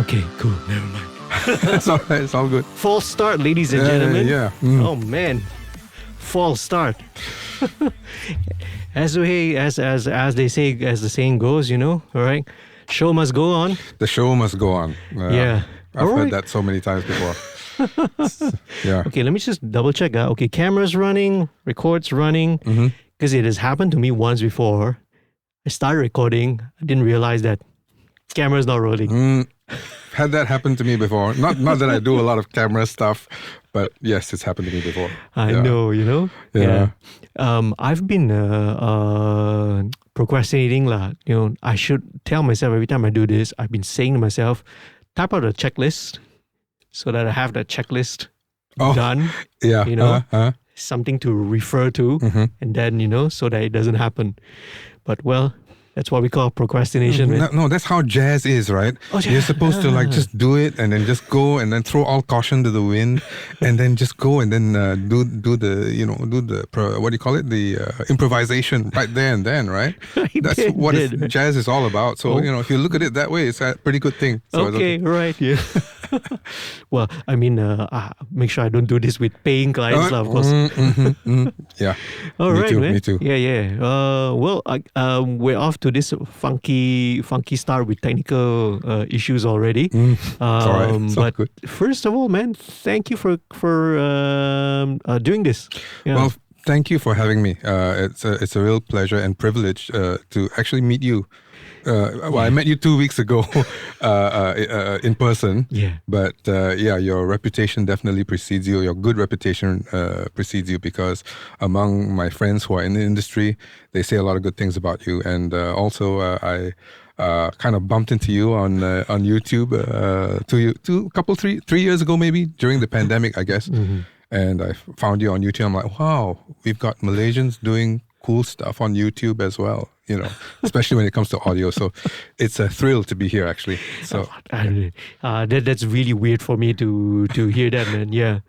Okay, cool. Never mind. It's all right. It's all good. False start, ladies and gentlemen. Yeah. Oh man, false start. as they say, as the saying goes, all right. Show must go on. The show must go on. Yeah. I've All heard right. that so many times before. Yeah. Okay, let me just double check. Okay, cameras running, records running. Because it has happened to me once before. I started recording. I didn't realize that camera's not rolling. Had that happen to me before. Not that I do a lot of camera stuff, but yes, it's happened to me before. I Yeah. know, Yeah. I've been procrastinating lah. I should tell myself every time I do this. I've been saying to myself, type out a checklist so that I have that checklist done. Yeah. Something to refer to, and then so that it doesn't happen. But well, that's what we call procrastination. Man. No, that's how jazz is, right? You're supposed to just do it and then just go and then throw all caution to the wind and then just go and then do the what do you call it? The improvisation right there and then, right? That's what jazz is all about. So, if you look at it that way, it's a pretty good thing. So okay, right, yeah. Well, I mean, make sure I don't do this with paying clients, of course. Yeah. All right, man. Me too. Yeah. Well, we're off to this funky start with technical issues already. It's all right. It's all But good. first of all, man, thank you for doing this. Yeah. Well, thank you for having me. It's a real pleasure and privilege to actually meet you. I met you 2 weeks ago in person. Yeah. But your reputation definitely precedes you. Your good reputation precedes you because among my friends who are in the industry, they say a lot of good things about you. And also, I kind of bumped into you on YouTube 3 years ago, maybe during the pandemic, I guess. And I found you on YouTube. I'm like, wow, we've got Malaysians doing cool stuff on YouTube as well, especially when it comes to audio. So it's a thrill to be here, actually. So that's really weird for me to hear that, man. Yeah.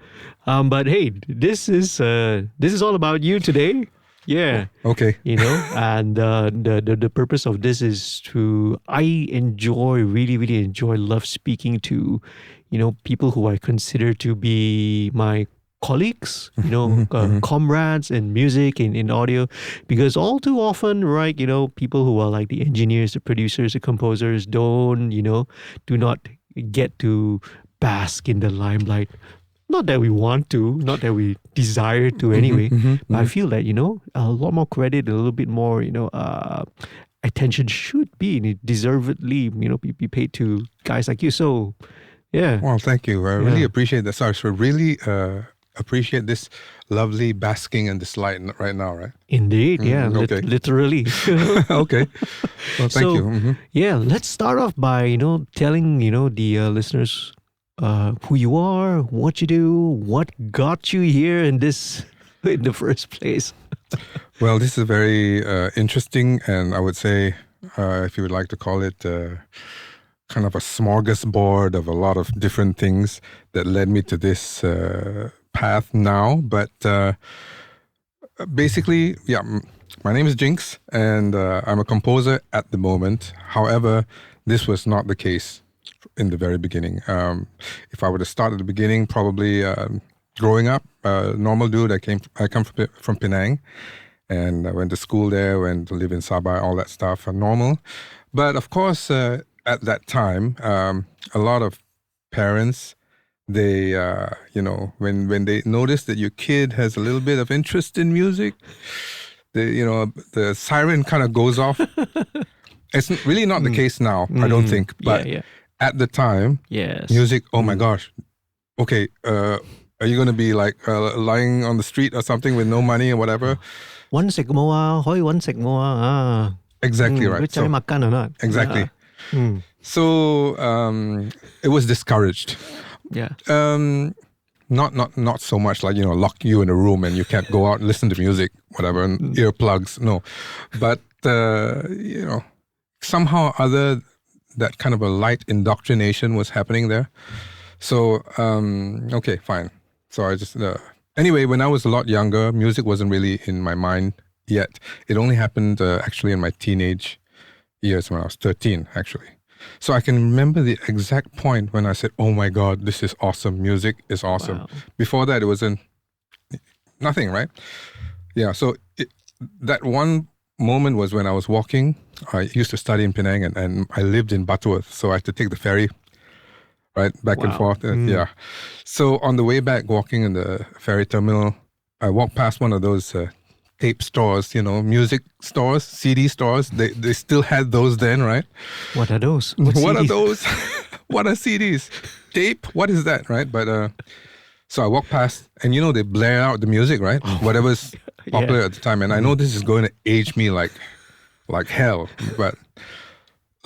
But hey, this is all about you today. Yeah. Okay. And the purpose of this is I really enjoy, love speaking to, people who I consider to be my colleagues, comrades in music, in audio, because all too often, right, people who are like the engineers, the producers, the composers do not get to bask in the limelight. Not that we want to, not that we desire to anyway, but I feel that, a lot more credit, a little bit more, attention should be deservedly, be paid to guys like you. So, yeah. Well, thank you. I really appreciate that. So I should really appreciate this lovely basking in this light right now, right? Indeed, yeah, okay. Literally. Okay. Well, thank you. Yeah, let's start off by, telling, the listeners who you are, what you do, what got you here in the first place. Well, this is very interesting, and I would say, if you would like to call it, kind of a smorgasbord of a lot of different things that led me to this path now. But basically, my name is Jinx, and I'm a composer at the moment. However, this was not the case in the very beginning. If I were to start at the beginning, probably growing up, normal dude. I come from Penang, and I went to school there, went to live in Sabah, all that stuff, normal. But of course, at that time, a lot of parents, they, when they notice that your kid has a little bit of interest in music, the siren kind of goes off. It's really not the case now, I don't think. But at the time, yes, music, oh my gosh. Okay, are you going to be like lying on the street or something with no money or whatever? One sek moa, hoi one sek moa. Exactly right. Cari makan or not? Exactly. So it was discouraged. Yeah. Not so much like, lock you in a room and you can't go out and listen to music, whatever, and earplugs. No. But, somehow or other, that kind of a light indoctrination was happening there. So, okay, fine. So I just, anyway, when I was a lot younger, music wasn't really in my mind yet. It only happened actually in my teenage years when I was 13, actually. So I can remember the exact point when I said, "Oh my God, this is awesome! Music is awesome." Wow. Before that, it wasn't nothing, right? Yeah. So that one moment was when I was walking. I used to study in Penang, and I lived in Butterworth, so I had to take the ferry, right, back and Wow. forth. Yeah. So on the way back, walking in the ferry terminal, I walked past one of those tape stores, music stores, CD stores. They still had those then, right? What are those? What What are CDs? those? What are CDs? Tape? What is that, right? But so I walked past, and they blare out the music, right? Whatever's popular Yeah. at the time. And I know this is going to age me like hell, but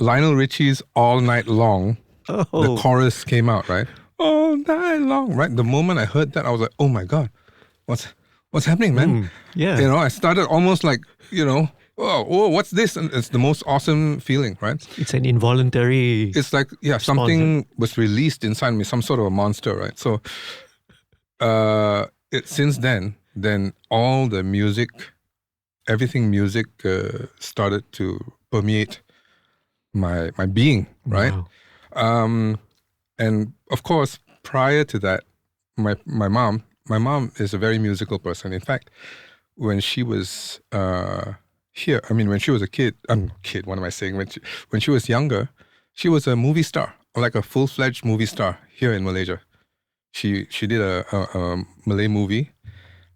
Lionel Richie's "All Night Long," the Oh. chorus came out, right? All night long, right? The moment I heard that, I was like, "Oh my God, what's happening, man?" Yeah. I started almost like, whoa, what's this? And it's the most awesome feeling, right? It's an involuntary It's like, yeah, response. something was released inside me, some sort of a monster, right? So, since then all the music, everything music started to permeate my being, right? Wow. And of course, prior to that, my mom is a very musical person. In fact, when she was here, when she was a kid, what am I saying? When she was younger, she was a movie star, like a full-fledged movie star here in Malaysia. She did a Malay movie,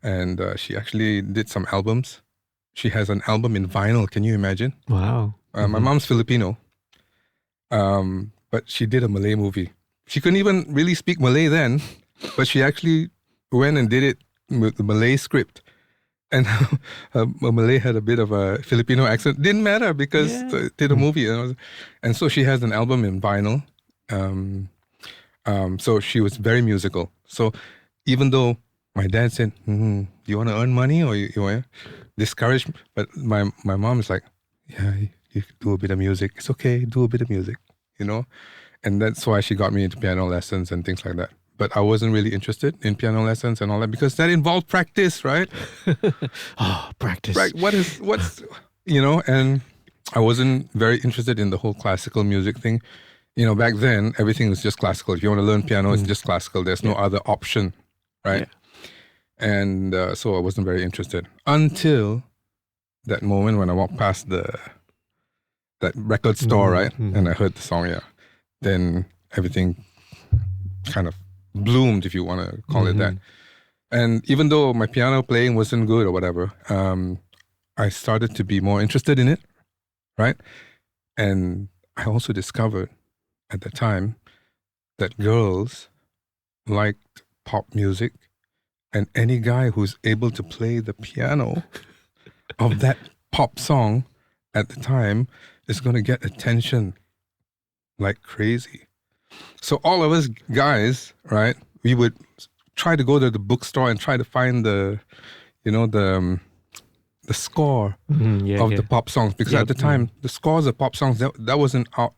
and she actually did some albums. She has an album in vinyl. Can you imagine? Wow. My mom's Filipino, but she did a Malay movie. She couldn't even really speak Malay then, but she actually went and did it with the Malay script. And Malay had a bit of a Filipino accent. Didn't matter because Yeah. did a movie. And so she has an album in vinyl. So she was very musical. So even though my dad said, do you want to earn money or you want to discourage me? But my mom is like, yeah, you do a bit of music. It's okay, do a bit of music, And that's why she got me into piano lessons and things like that. But I wasn't really interested in piano lessons and all that because that involved practice, right? Practice. Right. What's and I wasn't very interested in the whole classical music thing. Back then everything was just classical. If you want to learn piano, it's just classical. There's no other option, right? Yeah. And so I wasn't very interested until that moment when I walked past that record store, right? And I heard the song, then everything kind of bloomed, if you want to call it that. And even though my piano playing wasn't good or whatever, I started to be more interested in it, right? And I also discovered at the time that girls liked pop music, and any guy who's able to play the piano of that pop song at the time is going to get attention like crazy. So all of us guys, right, we would try to go to the bookstore and try to find the score of the pop songs, because at the time the scores of pop songs that wasn't out.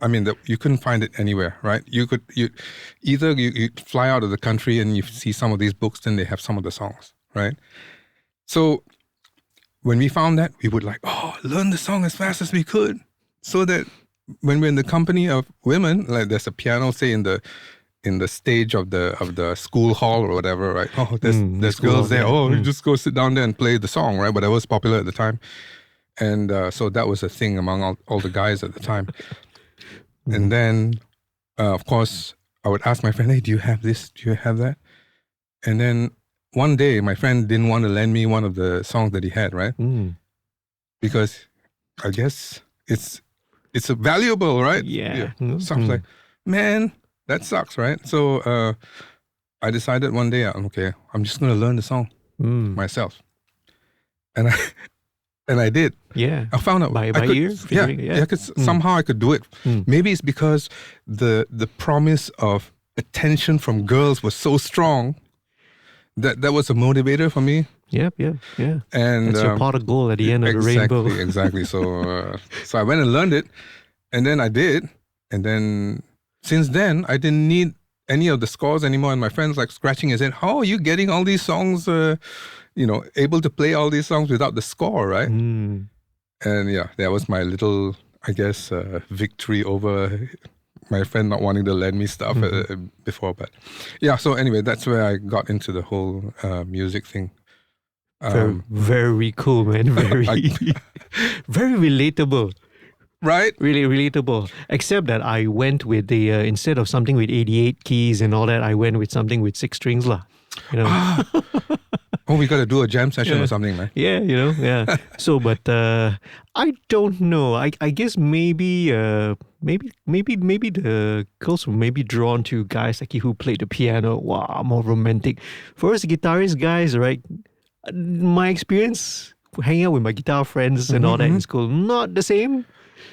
You couldn't find it anywhere, right? You fly out of the country and you see some of these books, then they have some of the songs, right? So when we found that, we would learn the song as fast as we could, so that when we're in the company of women, like there's a piano, say in the stage of the school hall or whatever, right? Oh, there's girls there. You just go sit down there and play the song, right? Whatever was popular at the time. And so that was a thing among all the guys at the time. And then, of course, I would ask my friend, hey, do you have this? Do you have that? And then one day, my friend didn't want to lend me one of the songs that he had, right? Because I guess it's a valuable, right? Yeah. So I was like, man, that sucks, right? So I decided one day, okay, I'm just going to learn the song myself. And I did. Yeah. I found out by ear? Yeah, because somehow I could do it. Maybe it's because the promise of attention from girls was so strong that was a motivator for me. Yep. And that's your pot of gold at the end of the rainbow. Exactly. So I went and learned it, and then I did, and then since then I didn't need any of the scores anymore. And my friends like scratching his head, how are you getting all these songs? Able to play all these songs without the score, right? And yeah, that was my little I guess, victory over my friend not wanting to lend me stuff before. But yeah, so anyway, that's where I got into the whole music thing. Very cool, man. Very, very relatable. Right? Really relatable. Except that I went with the instead of something with 88 keys and all that, I went with something with 6 strings, lah. You know. Oh, we got to do a jam session or something, man. Yeah, you know, yeah. So, but I don't know. I guess maybe the girls were maybe drawn to guys like you who played the piano. Wow, more romantic. For us guitarist guys, right? My experience hanging out with my guitar friends and all that in school, not the same.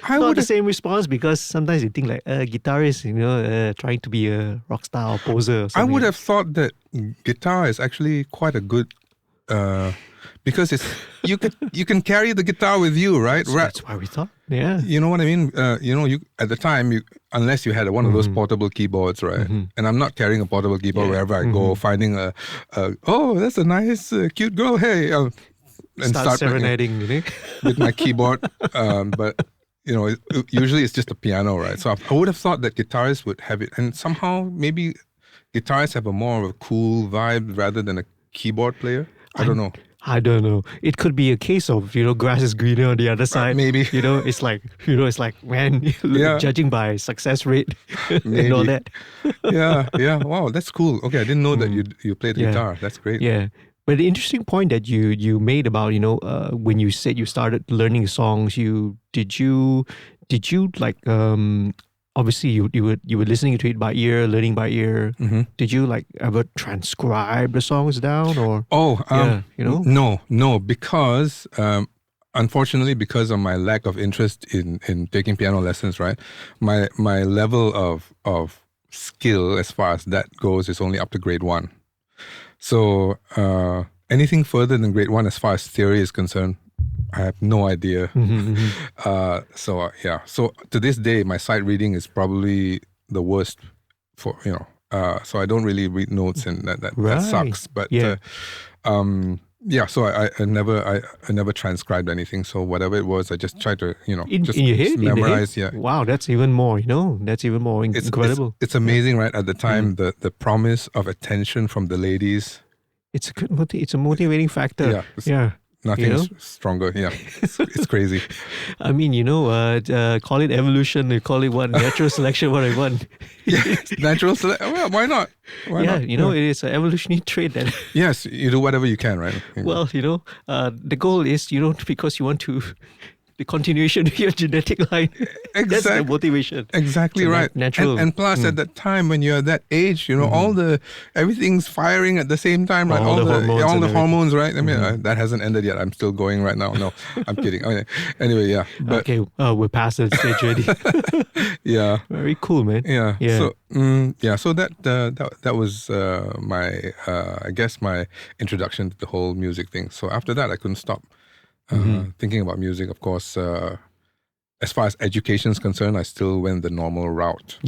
Not the same response, because sometimes you think like guitarist, you know, trying to be a rock star or poser or something. I would have thought that guitar is actually quite a good, because it's you can carry the guitar with you, right? So that's why we thought, yeah. You know what I mean? You at the time, unless you had one of those portable keyboards, right? And I'm not carrying a portable keyboard wherever I go, finding oh, that's a nice, cute girl. Hey, and start serenading, you know? with my keyboard, but. You know, usually it's just a piano, right? So I would have thought that guitarists would have it, and somehow maybe guitarists have a more of a cool vibe rather than a keyboard player. I don't know. I don't know. It could be a case of, you know, grass is greener on the other side. Maybe. You know, it's like, man, judging by success rate and all that. Yeah. Wow, that's cool. Okay, I didn't know that you played the guitar. That's great. Yeah. But the interesting point that you made about, you know, when you said you started learning songs, did you like obviously you were listening to it by ear, learning by ear. Did you like ever transcribe the songs down or? You know? No, because unfortunately, because of my lack of interest in taking piano lessons, right? My level of skill as far as that goes is only up to grade 1. So anything further than grade 1 as far as theory is concerned, I have no idea. So to this day, my sight reading is probably the worst for, you know, so I don't really read notes, and that sucks. But so I never transcribed anything. So whatever it was, I just tried to, you know, in your head, memorize. Yeah. Wow, that's even more. You know, that's even more incredible. It's amazing, right? At the time, the promise of attention from the ladies. It's a good it's a motivating factor. Yeah. Nothing's stronger. Yeah, it's crazy. I mean, you know, call it evolution. You call it what? Natural selection. What I want. Natural selection. Well, why not? Why not? You know, it is an evolutionary trait that. Yes, you do whatever you can, right? Well, you know, the goal is, you know, because you want to. The continuation of your genetic line. That's the motivation. Exactly right. Natural. And plus, at that time, when you're that age, you know, everything's firing at the same time, right? All the hormones, right? I mean, that hasn't ended yet. I'm still going right now. No, I'm kidding. Okay. Anyway, yeah. But, okay, we're past that stage already. Yeah. Very cool, man. Yeah. So, so that was my, I guess, my introduction to the whole music thing. So after that, I couldn't stop. Thinking about music, of course, as far as education is concerned, I still went the normal route.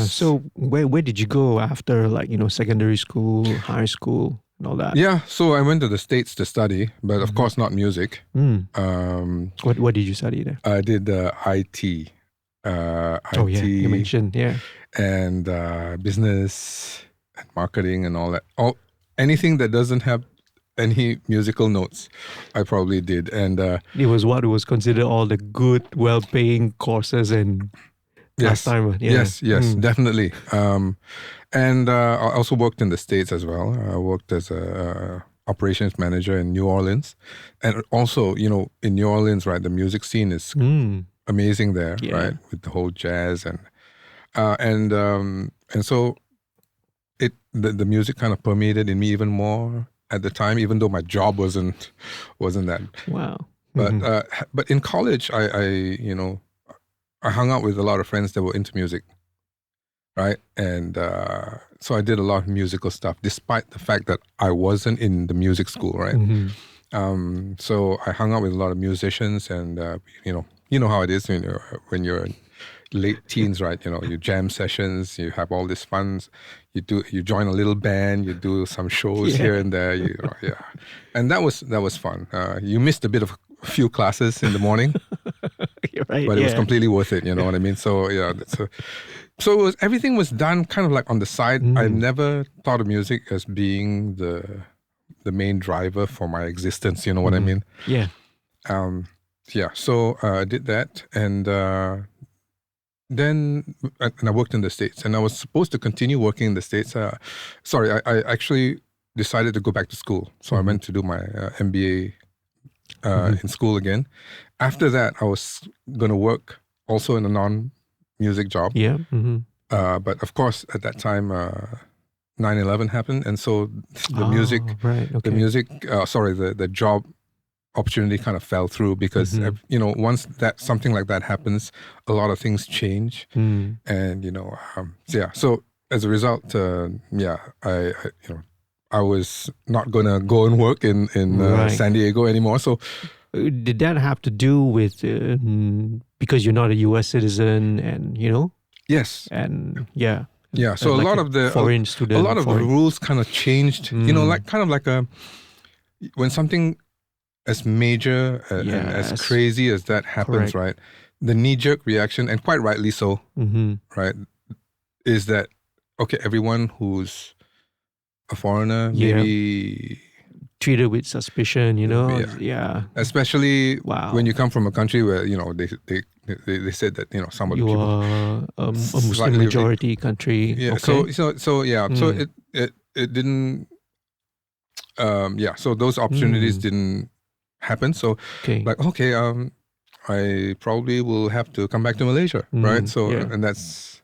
So where did you go after, like, you know, secondary school, high school, and all that? Yeah, so I went to the States to study, but of course not music. What did you study there? I did IT. Oh yeah, you mentioned, and business and marketing and all that. Anything that doesn't have any musical notes, I probably did. And it was what was considered all the good, well-paying courses and last time. Yes, definitely. And I also worked in the States as well. I worked as a operations manager in New Orleans, and also, you know, in New Orleans, right, the music scene is amazing there, right, with the whole jazz and so the music kind of permeated in me even more at the time, even though my job wasn't that. Wow. But in college, I hung out with a lot of friends that were into music, right? And so I did a lot of musical stuff, despite the fact that I wasn't in the music school, right? So I hung out with a lot of musicians, and you know how it is when you're late teens, right? You know, you jam sessions, you have all this fun. You join a little band, you do some shows here and there. And that was fun. You missed a few classes in the morning, Right. but it was Yeah. completely worth it. You know what I mean? So yeah, so it was, everything was done kind of like on the side. I never thought of music as being the main driver for my existence. You know what I mean? Yeah. Yeah. So I did that, and then I worked in the States, and I was supposed to continue working in the States. Sorry, I actually decided to go back to school, so I went to do my MBA in school again. After that, I was going to work also in a non-music job. Yeah. But of course, at that time, 9/11 happened, and so the music, Right. Okay. the job opportunity kind of fell through because once that something like that happens, a lot of things change, and so as a result, I was not gonna go and work in Right. San Diego anymore. So Did that have to do with because you're not a U.S. citizen, and yes, and yeah, so a like lot of the foreign student, a lot of the rules kind of changed. Like when something as major and as Yes. crazy as that happens, Correct. right? The knee-jerk reaction, and quite rightly so, right, is that okay? Everyone who's a foreigner, Yeah. maybe treated with suspicion, Yeah. Yeah. especially Wow. when you come from a country where they said that some of the You people are a Muslim slightly- majority country. yeah. Okay. So it didn't. So those opportunities didn't happen. So Okay. like okay, I probably will have to come back to Malaysia, right? So yeah. and that's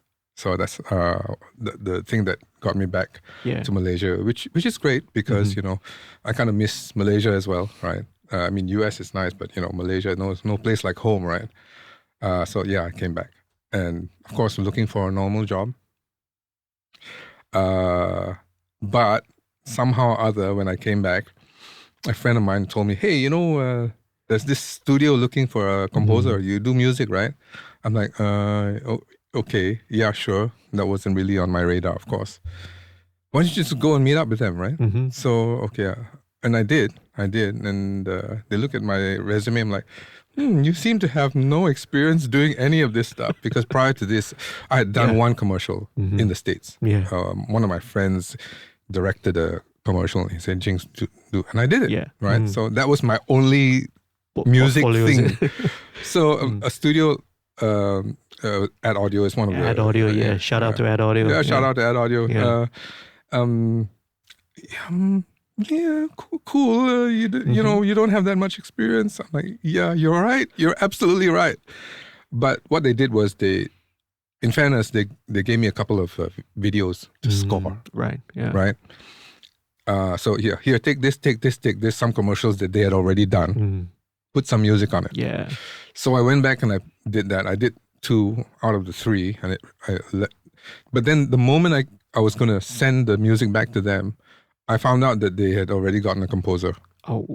the thing that got me back Yeah. to Malaysia, which is great because I kind of miss Malaysia as well, right? I mean, US is nice, but Malaysia, no place like home, right? So yeah, I came back, and of course, looking for a normal job. But somehow or other, when I came back, a friend of mine told me, "Hey, there's this studio looking for a composer. You do music, right?" I'm like, okay, yeah, sure. That wasn't really on my radar, of course. Why don't you just go and meet up with them, right? So, okay, and I did, and they look at my resume. I'm like, you seem to have no experience doing any of this stuff, because prior to this, I had done one commercial in the States. Yeah. One of my friends directed a commercial. He said, "Jinx, do," and I did it. Yeah. Right. So that was my only music portfolio, is thing. it? So a studio. Ad Audio is one of the Ad Audio, yeah. Shout out to Ad Audio. Yeah, shout out to Ad Audio. Yeah. Yeah, cool. You don't have that much experience. I'm like, yeah, you're right. You're absolutely right. But what they did was in fairness, they gave me a couple of videos to score. Right. Yeah. Right. So here, take this. Some commercials that they had already done. Put some music on it. Yeah. So I went back and I did that. I did 2 out of the 3, and but then the moment I was going to send the music back to them, I found out that they had already gotten a composer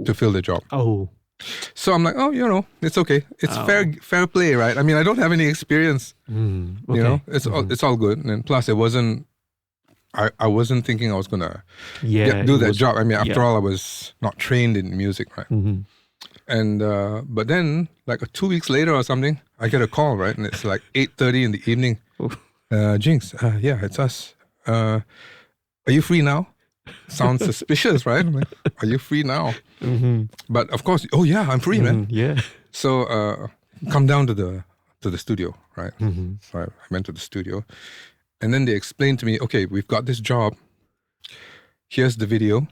to fill the job. Oh. So I'm like, it's okay. It's fair play, right? I mean, I don't have any experience. Okay. It's all good. And plus, it wasn't. I wasn't thinking I was gonna do that job. I mean, after all, I was not trained in music, right? And but then, like 2 weeks later or something, I get a call, right? And it's like 8:30 in the evening. Jinx, yeah, it's us. Are you free now? Sounds suspicious, right? I'm like, are you free now? But of course, oh yeah, I'm free, man. Yeah. So come down to the studio, right? So I went to the studio, and then they explained to me, okay, we've got this job. Here's the video,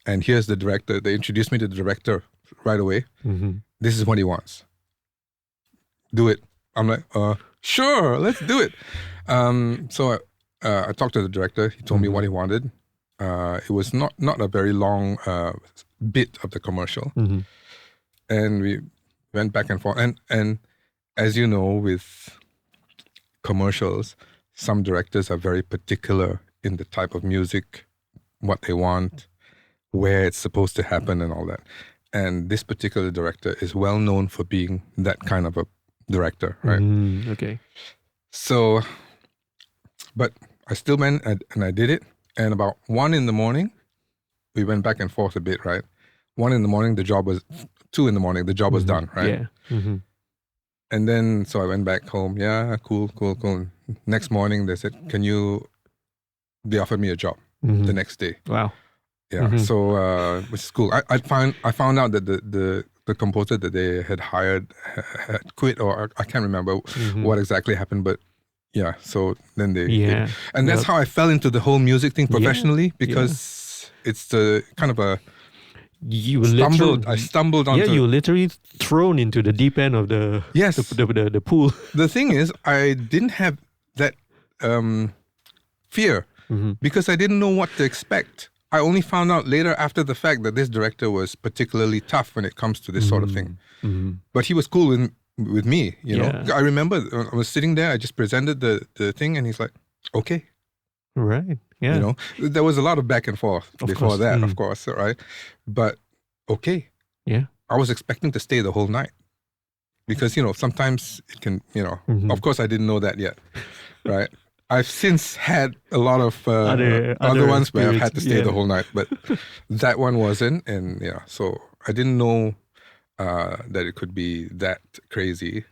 and here's the director. They introduced me to the director right away. This is what he wants. Do it. I'm like, sure, let's do it. So I talked to the director. He told me what he wanted. It was not a very long bit of the commercial, and we went back and forth. And as you know, with commercials, some directors are very particular in the type of music, what they want, where it's supposed to happen, and all that. And this particular director is well known for being that kind of a director, right? Okay. So, but I still went and I did it. And about 1 a.m, we went back and forth a bit, right? 1 a.m, the job was 2 a.m, the job was done, right? Yeah. And then, so I went back home. Yeah, cool. Next morning, they said, they offered me a job the next day. Wow. Yeah. So, which is cool. I found out that the composer that they had hired had quit, or I can't remember what exactly happened, but yeah. So then and that's how I fell into the whole music thing professionally, because it's the kind of I stumbled onto. Yeah, you were literally thrown into the deep end of the the pool. The thing is, I didn't have that fear because I didn't know what to expect. I only found out later after the fact that this director was particularly tough when it comes to this sort of thing. But he was cool with me, you know. I remember I was sitting there, I just presented the thing, and he's like, okay. Right, yeah. You know, there was a lot of back and forth before that, of course, right? But okay. Yeah. I was expecting to stay the whole night because, you know, sometimes it can, you know, of course I didn't know that yet, right? I've since had a lot of other ones where I've had to stay the whole night, but that one wasn't. And yeah, so I didn't know that it could be that crazy.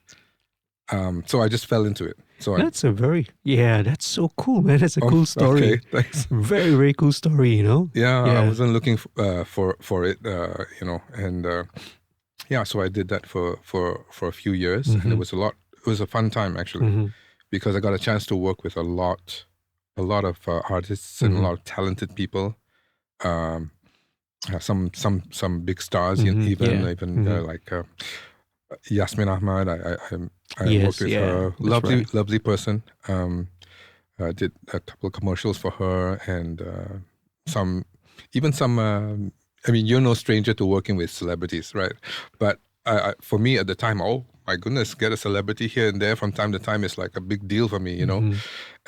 So I just fell into it. So that's that's so cool, man. That's a cool story. Okay, thanks. Very, very cool story, you know? Yeah, I wasn't looking for it, you know, and yeah, so I did that for a few years, and it was a fun time actually, because I got a chance to work with a lot of artists and a lot of talented people, some big stars, even like Yasmin Ahmad. I worked with her. Lovely person. I did a couple of commercials for her, and some. I mean, you're no stranger to working with celebrities, right? But for me at the time, oh my goodness, get a celebrity here and there from time to time is like a big deal for me, you know,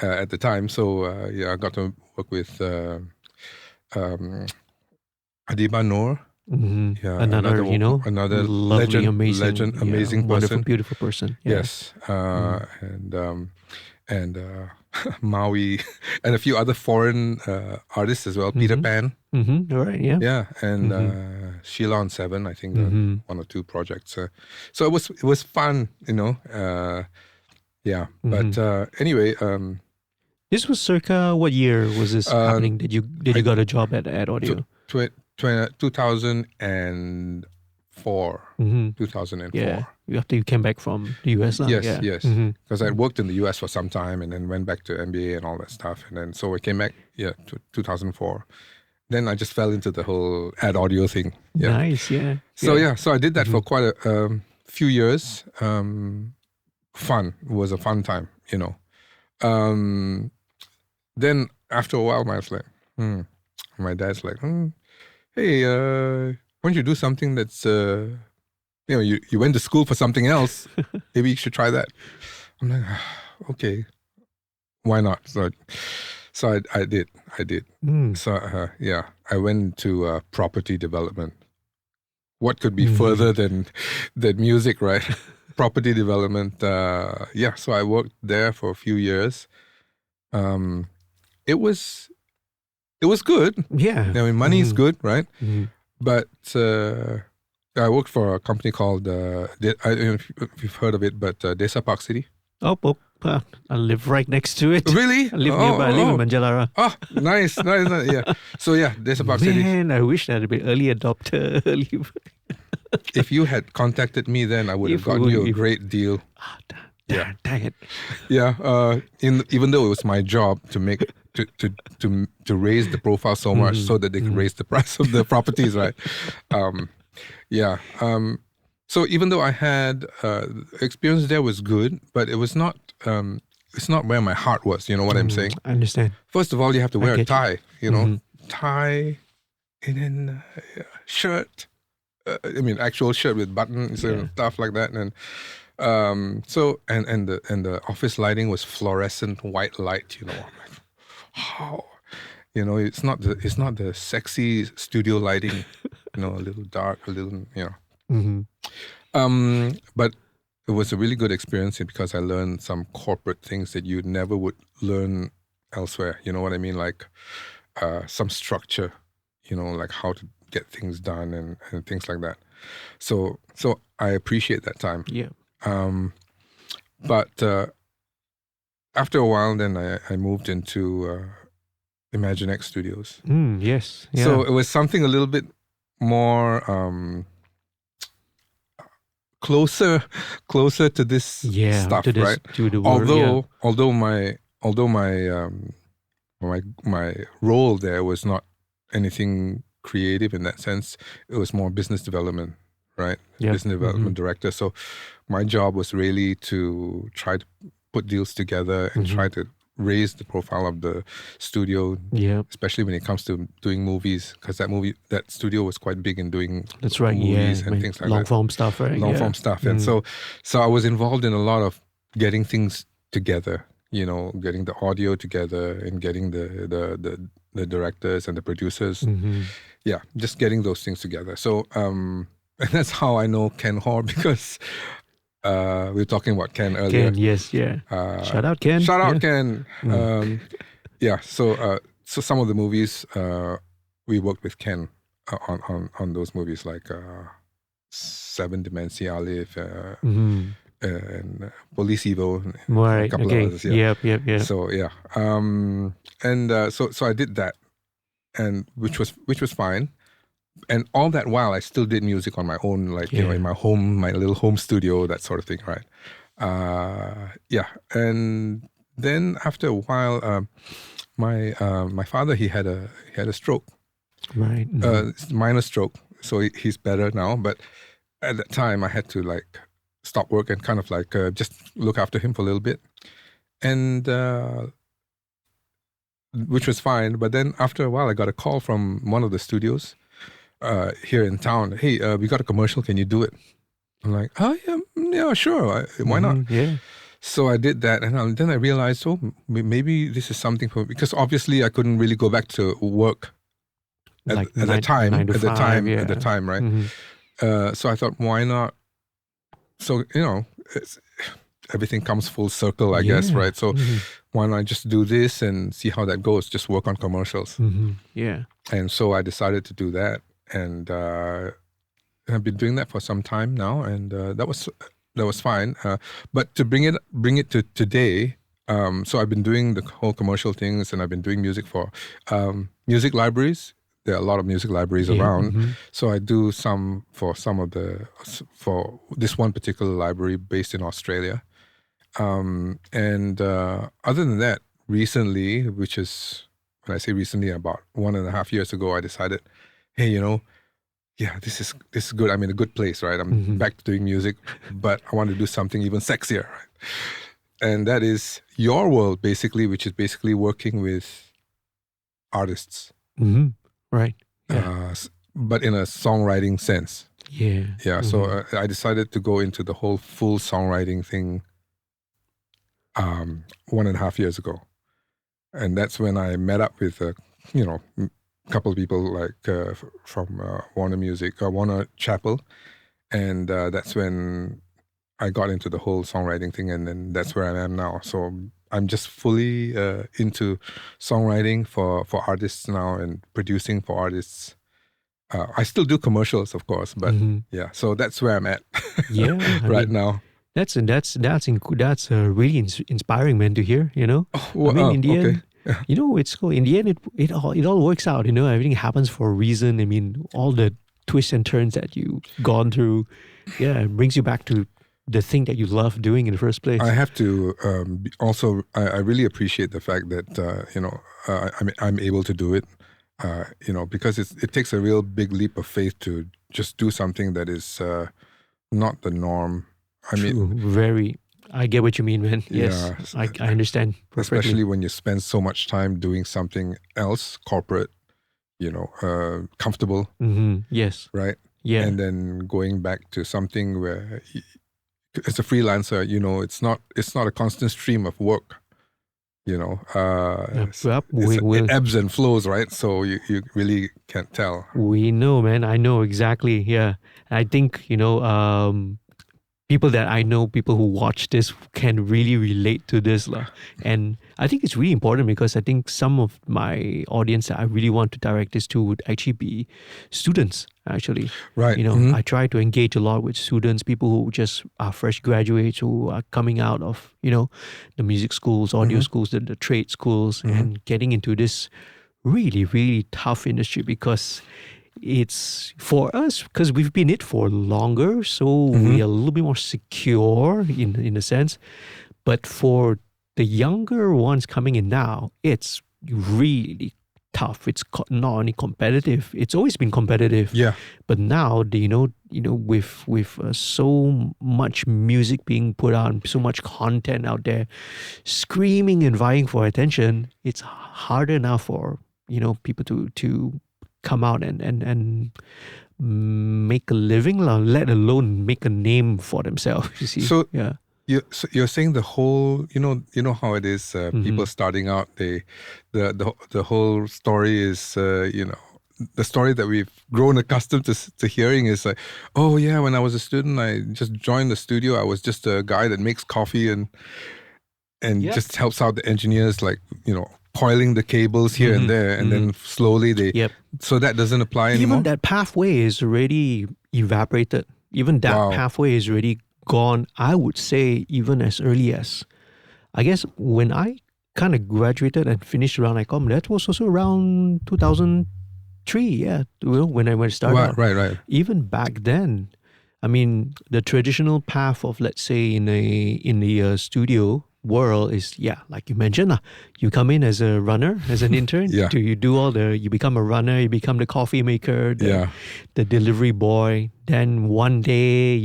at the time. So I got to work with Adiba Noor. Yeah, another lovely, legend, amazing person, wonderful, beautiful person. Yeah. Yes, and Maui, and a few other foreign artists as well. Peter Pan. All right. Yeah. Yeah, and Sheila on Seven. I think one or two projects. So it was fun, you know. Yeah, but anyway. This was circa what year was this happening? Did you got a job at Audio? 2004. 2004. Yeah, after you came back from the US. Yes. Because I worked in the US for some time and then went back to MBA and all that stuff. And then so I came back, to 2004. Then I just fell into the whole ad audio thing. Yeah. Nice, yeah. So so I did that for quite a few years. Fun. It was a fun time, you know. Then after a while, I was like, my dad's like, hey, why don't you do something that's, you know, you went to school for something else. Maybe you should try that. I'm like, okay, why not? So I did. So yeah, I went to property development. What could be further than music, right? Property development. Yeah, so I worked there for a few years. It was good. Yeah. I mean, money is good, right? But I worked for a company called, I don't know if you've heard of it, but Desa Park City. Oh, I live right next to it. Really? I live nearby. I live in Manjalara. Oh, nice. Yeah. So yeah, Desa Park City. Man, I wish I'd been early adopter. If you had contacted me then, I would have gotten you a great deal. Yeah. Dang it. Yeah. Even though it was my job to make to raise the profile so much so that they could raise the price of the properties, right? Yeah. So even though I had experience there was good, but it was not. It's not where my heart was. You know what I'm saying? I understand. First of all, you have to wear a tie. You know, tie, and then shirt. I mean, actual shirt with buttons and stuff like that, and. So and the office lighting was fluorescent white light, you know. I'm like, how, you know, it's not the sexy studio lighting, you know, a little dark, a little, you know. But it was a really good experience because I learned some corporate things that you never would learn elsewhere. You know what I mean? Like some structure, you know, like how to get things done and things like that. So I appreciate that time. Yeah. But after a while, then I moved into Imaginext Studios. Yes. Yeah. So it was something a little bit more closer to this stuff, to this, right? to the world. Although my role there was not anything creative in that sense. It was more business development, right? Yep. Business development director. So my job was really to try to put deals together and try to raise the profile of the studio, especially when it comes to doing movies, because that studio was quite big in doing movies and things like long that. form stuff, right? Long form stuff. And so I was involved in a lot of getting things together, getting the audio together and getting the directors and the producers. Yeah, just getting those things together. So and that's how I know Ken Hor, because we were talking about Ken earlier. Ken, yes, yeah. Shout out Ken. Shout out Ken. Yeah. So some of the movies we worked with Ken on those movies, like Seven Dementia Alif and Police Evo, right? A couple of others. Yeah. Yep. So yeah, so I did that, and which was fine. And all that while, I still did music on my own, like in my home, my little home studio, that sort of thing, right? Yeah. And then after a while, my father, he had a stroke, right? Minor stroke. So he's better now, but at that time I had to like stop work and kind of like just look after him for a little bit, and which was fine. But then after a while, I got a call from one of the studios here in town. Hey, we got a commercial. Can you do it? I'm like, oh yeah, sure. Why not? Yeah. So I did that, and then I realized, maybe this is something for me, because obviously I couldn't really go back to work at the time, right? So I thought, why not? So everything comes full circle, I guess, right? So why not just do this and see how that goes? Just work on commercials. Yeah. And so I decided to do that, and I've been doing that for some time now, and that was fine. But to bring it to today, so I've been doing the whole commercial things, and I've been doing music for music libraries. There are a lot of music libraries around, so I do some for this one particular library based in Australia. And other than that, recently, which is, when I say recently, about 1.5 years ago, I decided, hey, yeah, this is good. I'm in a good place, right? I'm back to doing music, but I want to do something even sexier, right? And that is your world, basically, which is basically working with artists. Right. Yeah. But in a songwriting sense. Yeah. Yeah. So I decided to go into the whole full songwriting thing 1.5 years ago. And that's when I met up with a couple of people like from Warner Chappell. And that's when I got into the whole songwriting thing, and then that's where I am now. So I'm just fully into songwriting for artists now, and producing for artists. I still do commercials, of course, but yeah. So that's where I'm at. Yeah, right now. That's really inspiring, man, to hear. Well, I mean, in the end, yeah. it's cool. In the end, it all works out. Everything happens for a reason. I mean, all the twists and turns that you've gone through, it brings you back to the thing that you love doing in the first place. I have to also. I really appreciate the fact that I'm able to do it. Because it takes a real big leap of faith to just do something that is not the norm. I get what you mean, man. Yes, I understand perfectly. Especially when you spend so much time doing something else, corporate, comfortable. Yes. Right? Yeah. And then going back to something where, as a freelancer, it's not a constant stream of work. It ebbs and flows, right? So you really can't tell. We know, man. I know exactly. Yeah. I think, people that I know, people who watch this can really relate to this. And I think it's really important because I think some of my audience that I really want to direct this to would actually be students, actually. Right. I try to engage a lot with students, people who just are fresh graduates who are coming out of, the music schools, audio schools, the trade schools, and getting into this really, really tough industry because it's for us because we've been in it for longer, so we are a little bit more secure in a sense. But for the younger ones coming in now, it's really tough. It's not only competitive; it's always been competitive. Yeah. But now, with so much music being put out, so much content out there, screaming and vying for attention, it's harder now for people to come out and make a living, let alone make a name for themselves. You see, So yeah. you're saying the whole, how it is. People starting out, the whole story is, the story that we've grown accustomed to hearing is like, oh yeah, when I was a student, I just joined the studio. I was just a guy that makes coffee and Yep. just helps out the engineers, like coiling the cables here and there, and then slowly they. Yep. So that doesn't apply anymore. Even that pathway is already evaporated. Even that Wow. pathway is already gone. I would say even as early as, I guess, when I kind of graduated and finished around ICOM, that was also around 2003. Yeah, when I started out. Right. Even back then, I mean, the traditional path of, let's say, in the studio world is, like you mentioned, you come in as a runner, as an intern. Yeah. You become a runner, you become the coffee maker, the delivery boy. Then one day,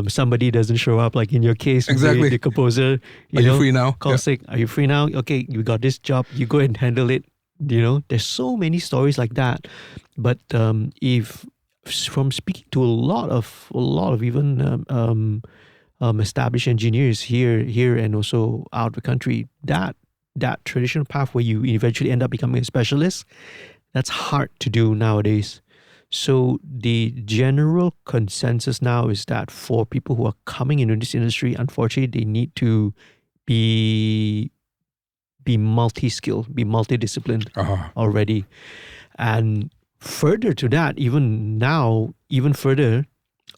somebody doesn't show up, like in your case, Exactly. the composer. Are you free now? Call sick. Are you free now? Okay, you got this job. You go and handle it. There's so many stories like that. But if from speaking to a lot of even established engineers here and also out of the country, that traditional path where you eventually end up becoming a specialist, that's hard to do nowadays. So the general consensus now is that for people who are coming into this industry, unfortunately, they need to be multi-skilled, be multidisciplined already. And further to that, even further,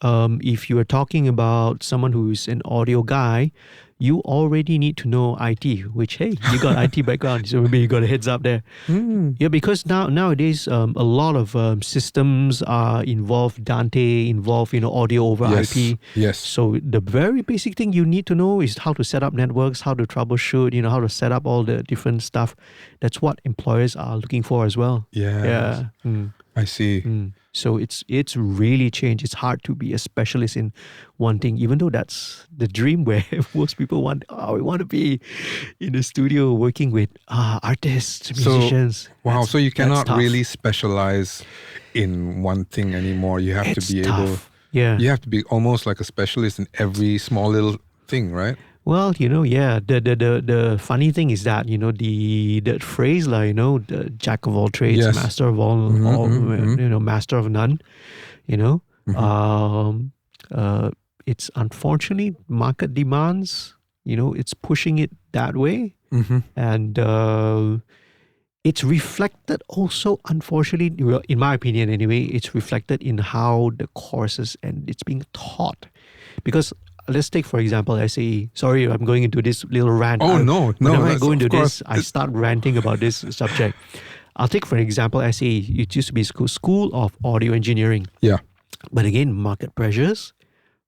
if you are talking about someone who's an audio guy, you already need to know IT, which, hey, you got IT background, so maybe you got a heads up there. Yeah, because nowadays, a lot of systems are involved, Dante involved, audio over IP. Yes. So the very basic thing you need to know is how to set up networks, how to troubleshoot, how to set up all the different stuff. That's what employers are looking for as well. Yeah. I see. So it's really changed. It's hard to be a specialist in one thing, even though that's the dream where most people want. Oh, we want to be in the studio working with artists, musicians. Wow. So you cannot tough. really specialize in one thing anymore. You have to be tough. able. Yeah. You have to be almost like a specialist in every small little thing, right? Well, the funny thing is that, the phrase, the jack of all trades, Yes. master of all, master of none, it's unfortunately market demands, it's pushing it that way. And it's reflected also, unfortunately, in my opinion anyway, it's reflected in how the courses and it's being taught. Because let's take, for example, SAE. Sorry, I'm going into this little rant. No. Whenever I go into this, I start ranting about this subject. I'll take, for example, SAE. It used to be School of Audio Engineering. Yeah. But again, market pressures,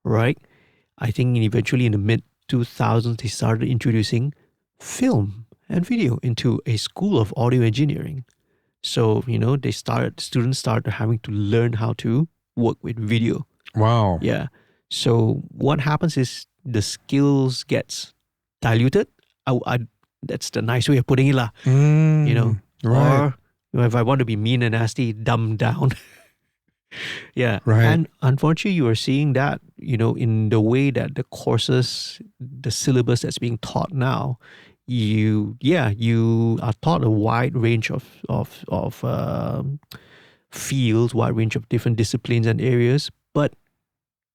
right? I think eventually in the mid-2000s, they started introducing film and video into a School of Audio Engineering. So, students started having to learn how to work with video. Wow. Yeah. So what happens is the skills gets diluted. That's the nice way of putting it, lah. Right. Or if I want to be mean and nasty, dumbed down. Yeah. Right. And unfortunately, you are seeing that, in the way that the courses, the syllabus that's being taught now, you are taught a wide range of fields, wide range of different disciplines and areas, but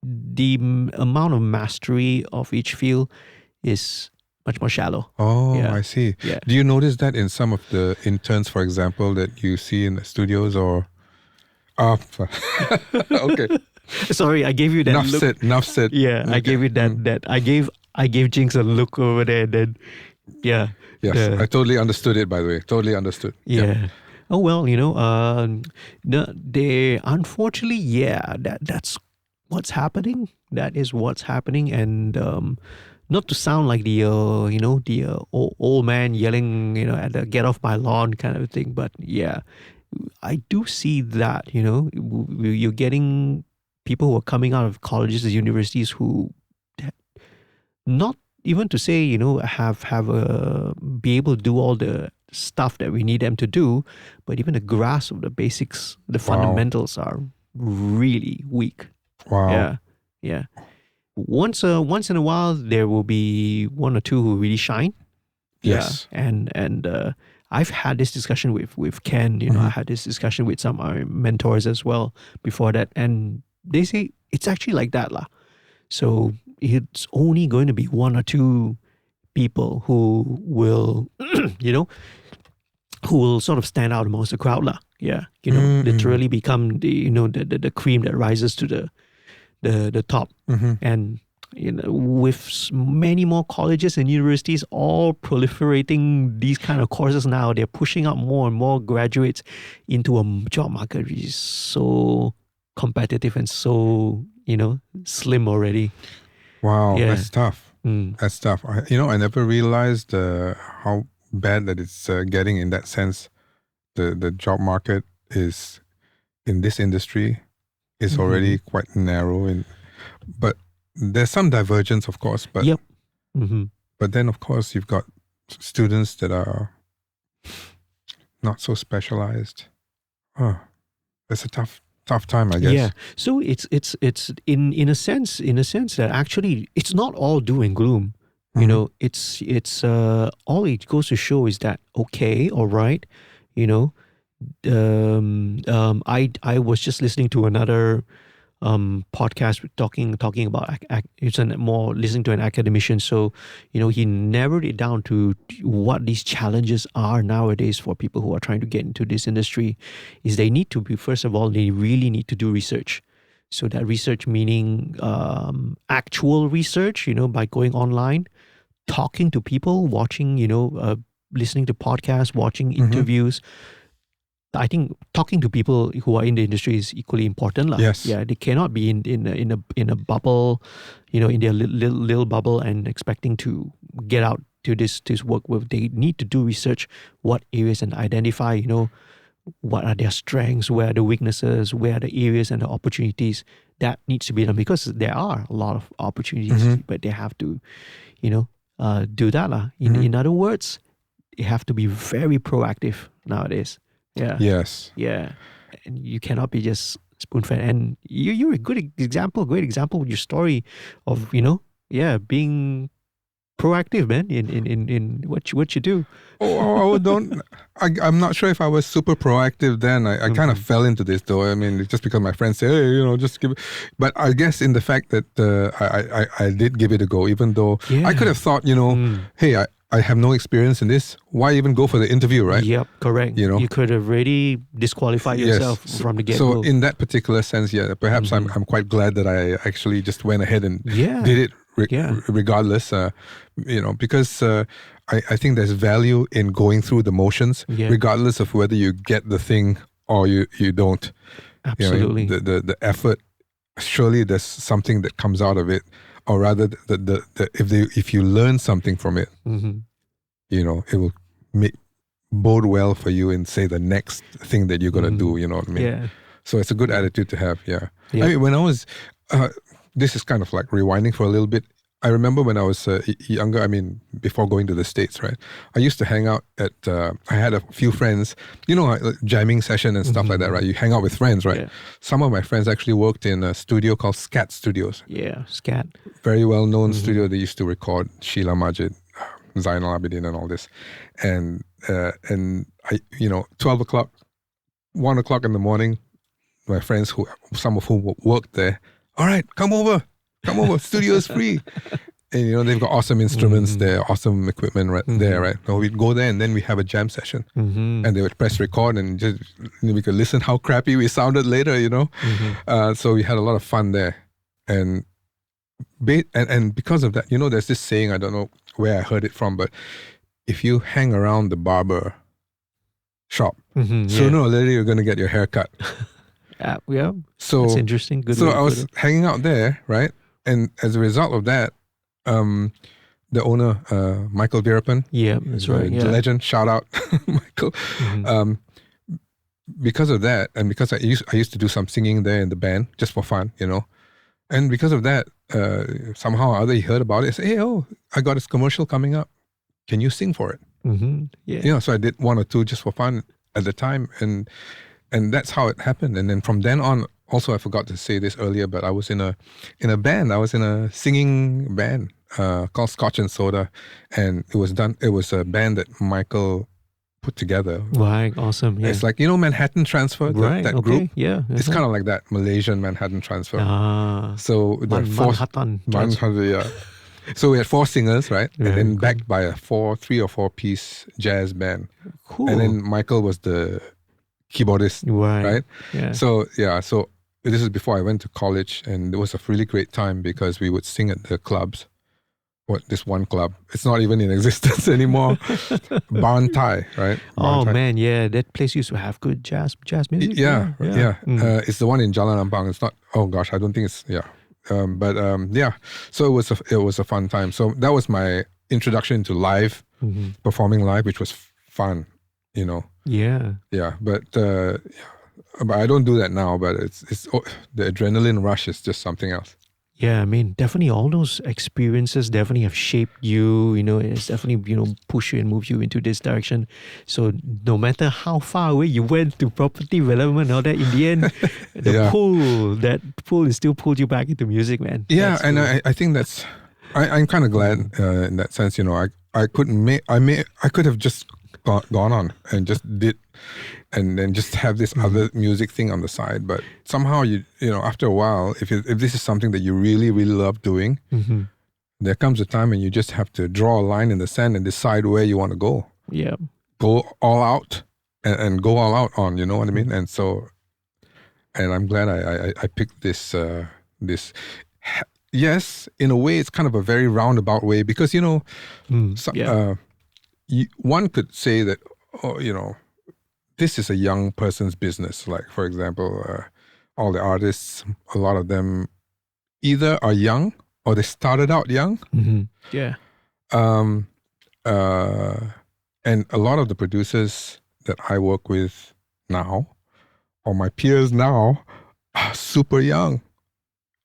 the amount of mastery of each field is much more shallow. Oh, Yeah. I see. Yeah. Do you notice that in some of the interns, for example, that you see in the studios or? Oh, okay. Sorry, I gave you that Enough look. said. Enough said. Yeah, I gave you that. I gave Jinx a look over there. And then, yeah, Yes, I totally understood it. By the way, totally understood. yeah. Oh well, no, they unfortunately, yeah, that's what's happening. That is what's happening, and not to sound like the old man yelling, at the get off my lawn kind of thing, but yeah, I do see that. You're getting people who are coming out of colleges and universities who not even to say have be able to do all the stuff that we need them to do, but even the grasp of the basics, the fundamentals are really weak. Wow. Yeah, yeah. Once in a while there will be one or two who really shine. Yes. Yeah, and I've had this discussion with Ken. I had this discussion with some of my mentors as well before that, and they say it's actually like that lah. So it's only going to be one or two people who will, who will sort of stand out amongst the crowd lah. Yeah, literally become the cream that rises to the top. And with many more colleges and universities all proliferating these kind of courses now, they're pushing out more and more graduates into a job market which is so competitive and so slim already. Wow, Yeah. that's tough. That's tough. I never realized how bad that it's getting in that sense. The job market is in this industry is already quite narrow, but there's some divergence, of course. But Yep. But then, of course, you've got students that are not so specialized. Oh, it's a tough time, I guess. Yeah. So it's in a sense that actually it's not all doom and gloom. It's all it goes to show is that okay, all right, I was just listening to another podcast talking about it's more listening to an academician. So he narrowed it down to what these challenges are nowadays for people who are trying to get into this industry. Is they need to be, first of all, they really need to do research. So that research meaning actual research, by going online, talking to people, watching, listening to podcasts, watching interviews. I think talking to people who are in the industry is equally important lah. Yes. Yeah, they cannot be in a bubble, in their little bubble and expecting to get out to this work with. They need to do research, what areas, and identify, what are their strengths, where are the weaknesses, where are the areas and the opportunities. That needs to be done because there are a lot of opportunities, but they have to, do that lah. In other words, they have to be very proactive nowadays. Yeah. Yes. Yeah. And you cannot be just spoon-fed. And you're a great example with your story of, being proactive, man, in what you do. I'm not sure if I was super proactive then. I kind of fell into this though. I mean, just because my friends say, hey, just give it. But I guess in the fact that I did give it a go, even though I could have thought, hey, I have no experience in this. Why even go for the interview, right? Yep, correct. You could have already disqualified yourself from the get-go. So in that particular sense, perhaps I'm quite glad that I actually just went ahead and did it regardless, because I think there's value in going through the motions, regardless of whether you get the thing or you don't. Absolutely. The effort, surely there's something that comes out of it. Or rather, if you learn something from it, it will bode well for you in, say, the next thing that you're going to do, you know what I mean? Yeah. So it's a good attitude to have, I mean, when I was, this is kind of like rewinding for a little bit. I remember when I was younger, I mean, before going to the States, right? I used to hang out at, I had a few friends, jamming session and stuff like that, right? You hang out with friends, right? Yeah. Some of my friends actually worked in a studio called Scat Studios. Yeah, Scat. Very well-known studio. They used to record Sheila Majid, Zainal Abidin and all this. And I, 12 o'clock, 1 o'clock in the morning, my friends, some of whom worked there, all right, come over, studio is free. And they've got awesome instruments there, awesome equipment right there, right? So we'd go there and then we have a jam session. And they would press record and just we could listen how crappy we sounded later, So we had a lot of fun there. And because of that, there's this saying, I don't know where I heard it from, but if you hang around the barber shop, sooner or later you're going to get your hair cut. Yeah. So that's interesting. Good. So I was hanging out there, right? And as a result of that, the owner, Michael Virapan, that's right, the legend, shout out, Michael. Because of that, and because I used to do some singing there in the band just for fun, and because of that, somehow or other he heard about it. Say, hey, I got this commercial coming up. Can you sing for it? So I did one or two just for fun at the time, and that's how it happened. And then from then on, also I forgot to say this earlier, but I was in a band. I was in a singing band called Scotch and Soda, and it was a band that Michael put together. Right, awesome. Yeah. It's like Manhattan Transfer, that group. Yeah, it's kind of like that Malaysian Manhattan Transfer. So the Manhattan. Yeah. So we had 4 singers, right? And then backed by a 3 or 4 piece jazz band. Cool. And then Michael was the keyboardist, right? Yeah. So this is before I went to college, and it was a really great time because we would sing at the clubs. This one club, it's not even in existence anymore. Barn Thai, right? Man, yeah, that place used to have good jazz music. Yeah. It's the one in Jalan Ampang. It's not. Oh gosh, I don't think it's. Yeah, So it was a fun time. So that was my introduction to live, performing live, which was fun. Yeah. But I don't do that now. But it's the adrenaline rush is just something else. Yeah, I mean, definitely all those experiences definitely have shaped you, it's definitely, push you and move you into this direction. So no matter how far away you went to property development, all that, in the end, that pull is still pulled you back into music, man. Yeah, that's and cool. I think I'm kind of glad in that sense, I could have just gone on and just did, and then just have this other music thing on the side. But somehow after a while, if this is something that you really, really love doing, there comes a time when you just have to draw a line in the sand and decide where you want to go. Yeah. Go all out and go all out on, you know what I mean? And so, and I'm glad I picked this, yes, in a way, it's kind of a very roundabout way because, one could say that, this is a young person's business. Like, for example, all the artists, a lot of them either are young or they started out young. Yeah. And a lot of the producers that I work with now, or my peers now, are super young,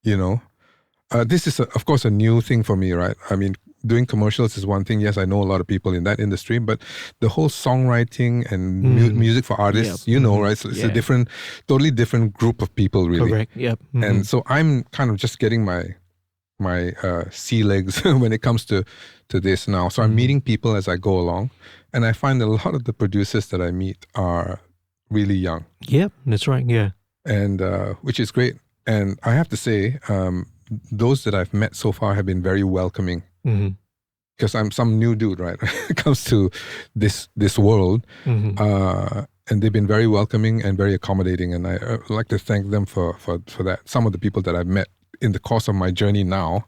This is, of course, a new thing for me, right? I mean, doing commercials is one thing. Yes, I know a lot of people in that industry, but the whole songwriting and music for artists, right? So it's a totally different group of people, really. Correct. Yep. And so I'm kind of just getting my sea legs when it comes to this now. So I'm meeting people as I go along, and I find a lot of the producers that I meet are really young. Yep, that's right. Yeah. And which is great. And I have to say, those that I've met so far have been very welcoming. Because I'm some new dude, right? It comes to this world, and they've been very welcoming and very accommodating, and I like to thank them for that. Some of the people that I've met in the course of my journey now,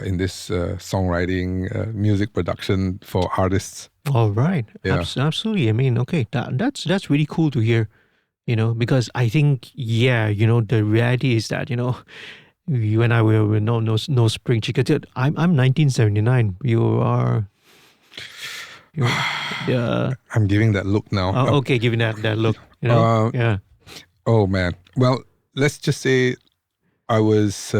in this songwriting, music production for artists. All right, yeah. Absolutely. I mean, okay, that's really cool to hear, because I think, the reality is that, you and I were no spring chicken. I'm 1979. You are. I'm giving that look now. Okay, giving that look. Yeah. Oh man. Well, let's just say I was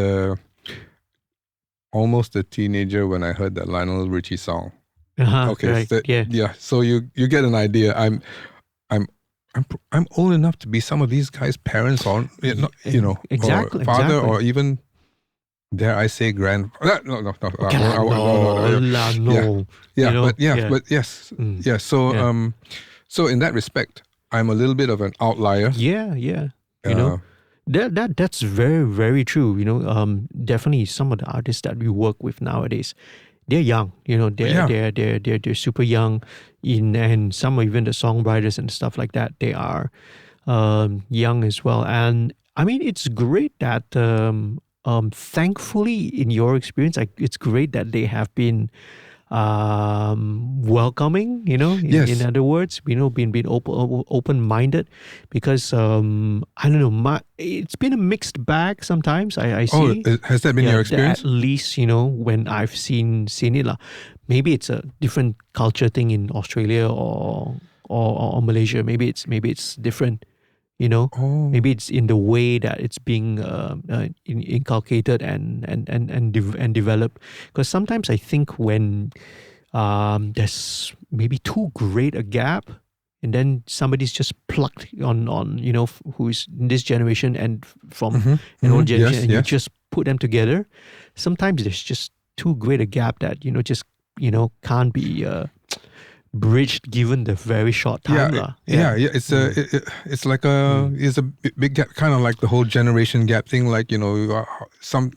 almost a teenager when I heard that Lionel Richie song. Okay. Right. So yeah. So you get an idea. I'm old enough to be some of these guys' parents, or exactly, or father, exactly. or even, dare I say, grandfather? No. No. But yes, yeah. So in that respect, I'm a little bit of an outlier. Yeah. That's very, very true. Definitely some of the artists that we work with nowadays, they're young. They're Yeah. they're super young, and some even the songwriters and stuff like that. They are young as well. And I mean, it's great that thankfully, in your experience, it's great that they have been welcoming, in Yes. other words, being open minded, because I don't know, it's been a mixed bag sometimes. I Oh, see. has that been Yeah, your at experience? least when I've seen it lah. Maybe it's a different culture thing in Australia or Malaysia. Maybe it's different. Oh. Maybe it's in the way that it's being inculcated and developed. Because sometimes I think when there's maybe too great a gap, and then somebody's just plucked on who is in this generation and from Mm-hmm, an mm-hmm. old generation, Yes, and you yes. just put them together. Sometimes there's just too great a gap that just can't be bridged given the very short Yeah, time lah. yeah, Yeah. yeah. Mm. It's like Mm. it's a big gap, kind of like the whole generation gap thing. Like some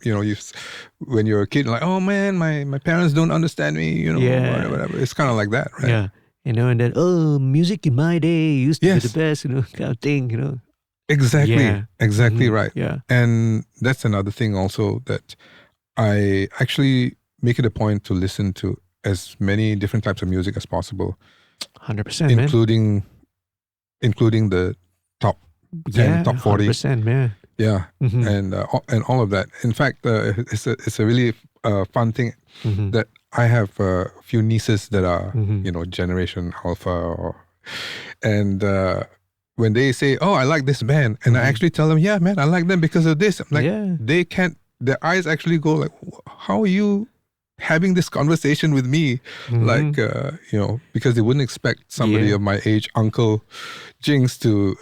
when you're a kid, like, oh man, my parents don't understand me. Yeah. Whatever. It's kind of like that, right? Yeah. And then, oh, music in my day used to be the Yes, best, kind of thing. exactly, Yeah. exactly Hmm. right. Yeah. And that's another thing also that I actually make it a point to listen to as many different types of music as possible, 100%, man. including the top 10, Yeah, top 40. 100%, man. Yeah, Mm-hmm. and all of that. In fact, it's a really fun thing Mm-hmm. that I have a few nieces that are Mm-hmm. Generation Alpha, and when they say, "Oh, I like this band," and I Mm-hmm. actually tell them, "Yeah, man, I like them because of this." I'm like, Yeah. they can't. Their eyes actually go like, "How are you having this conversation with me?" Mm-hmm. Like, because they wouldn't expect somebody Yeah. of my age, Uncle Jinx, to.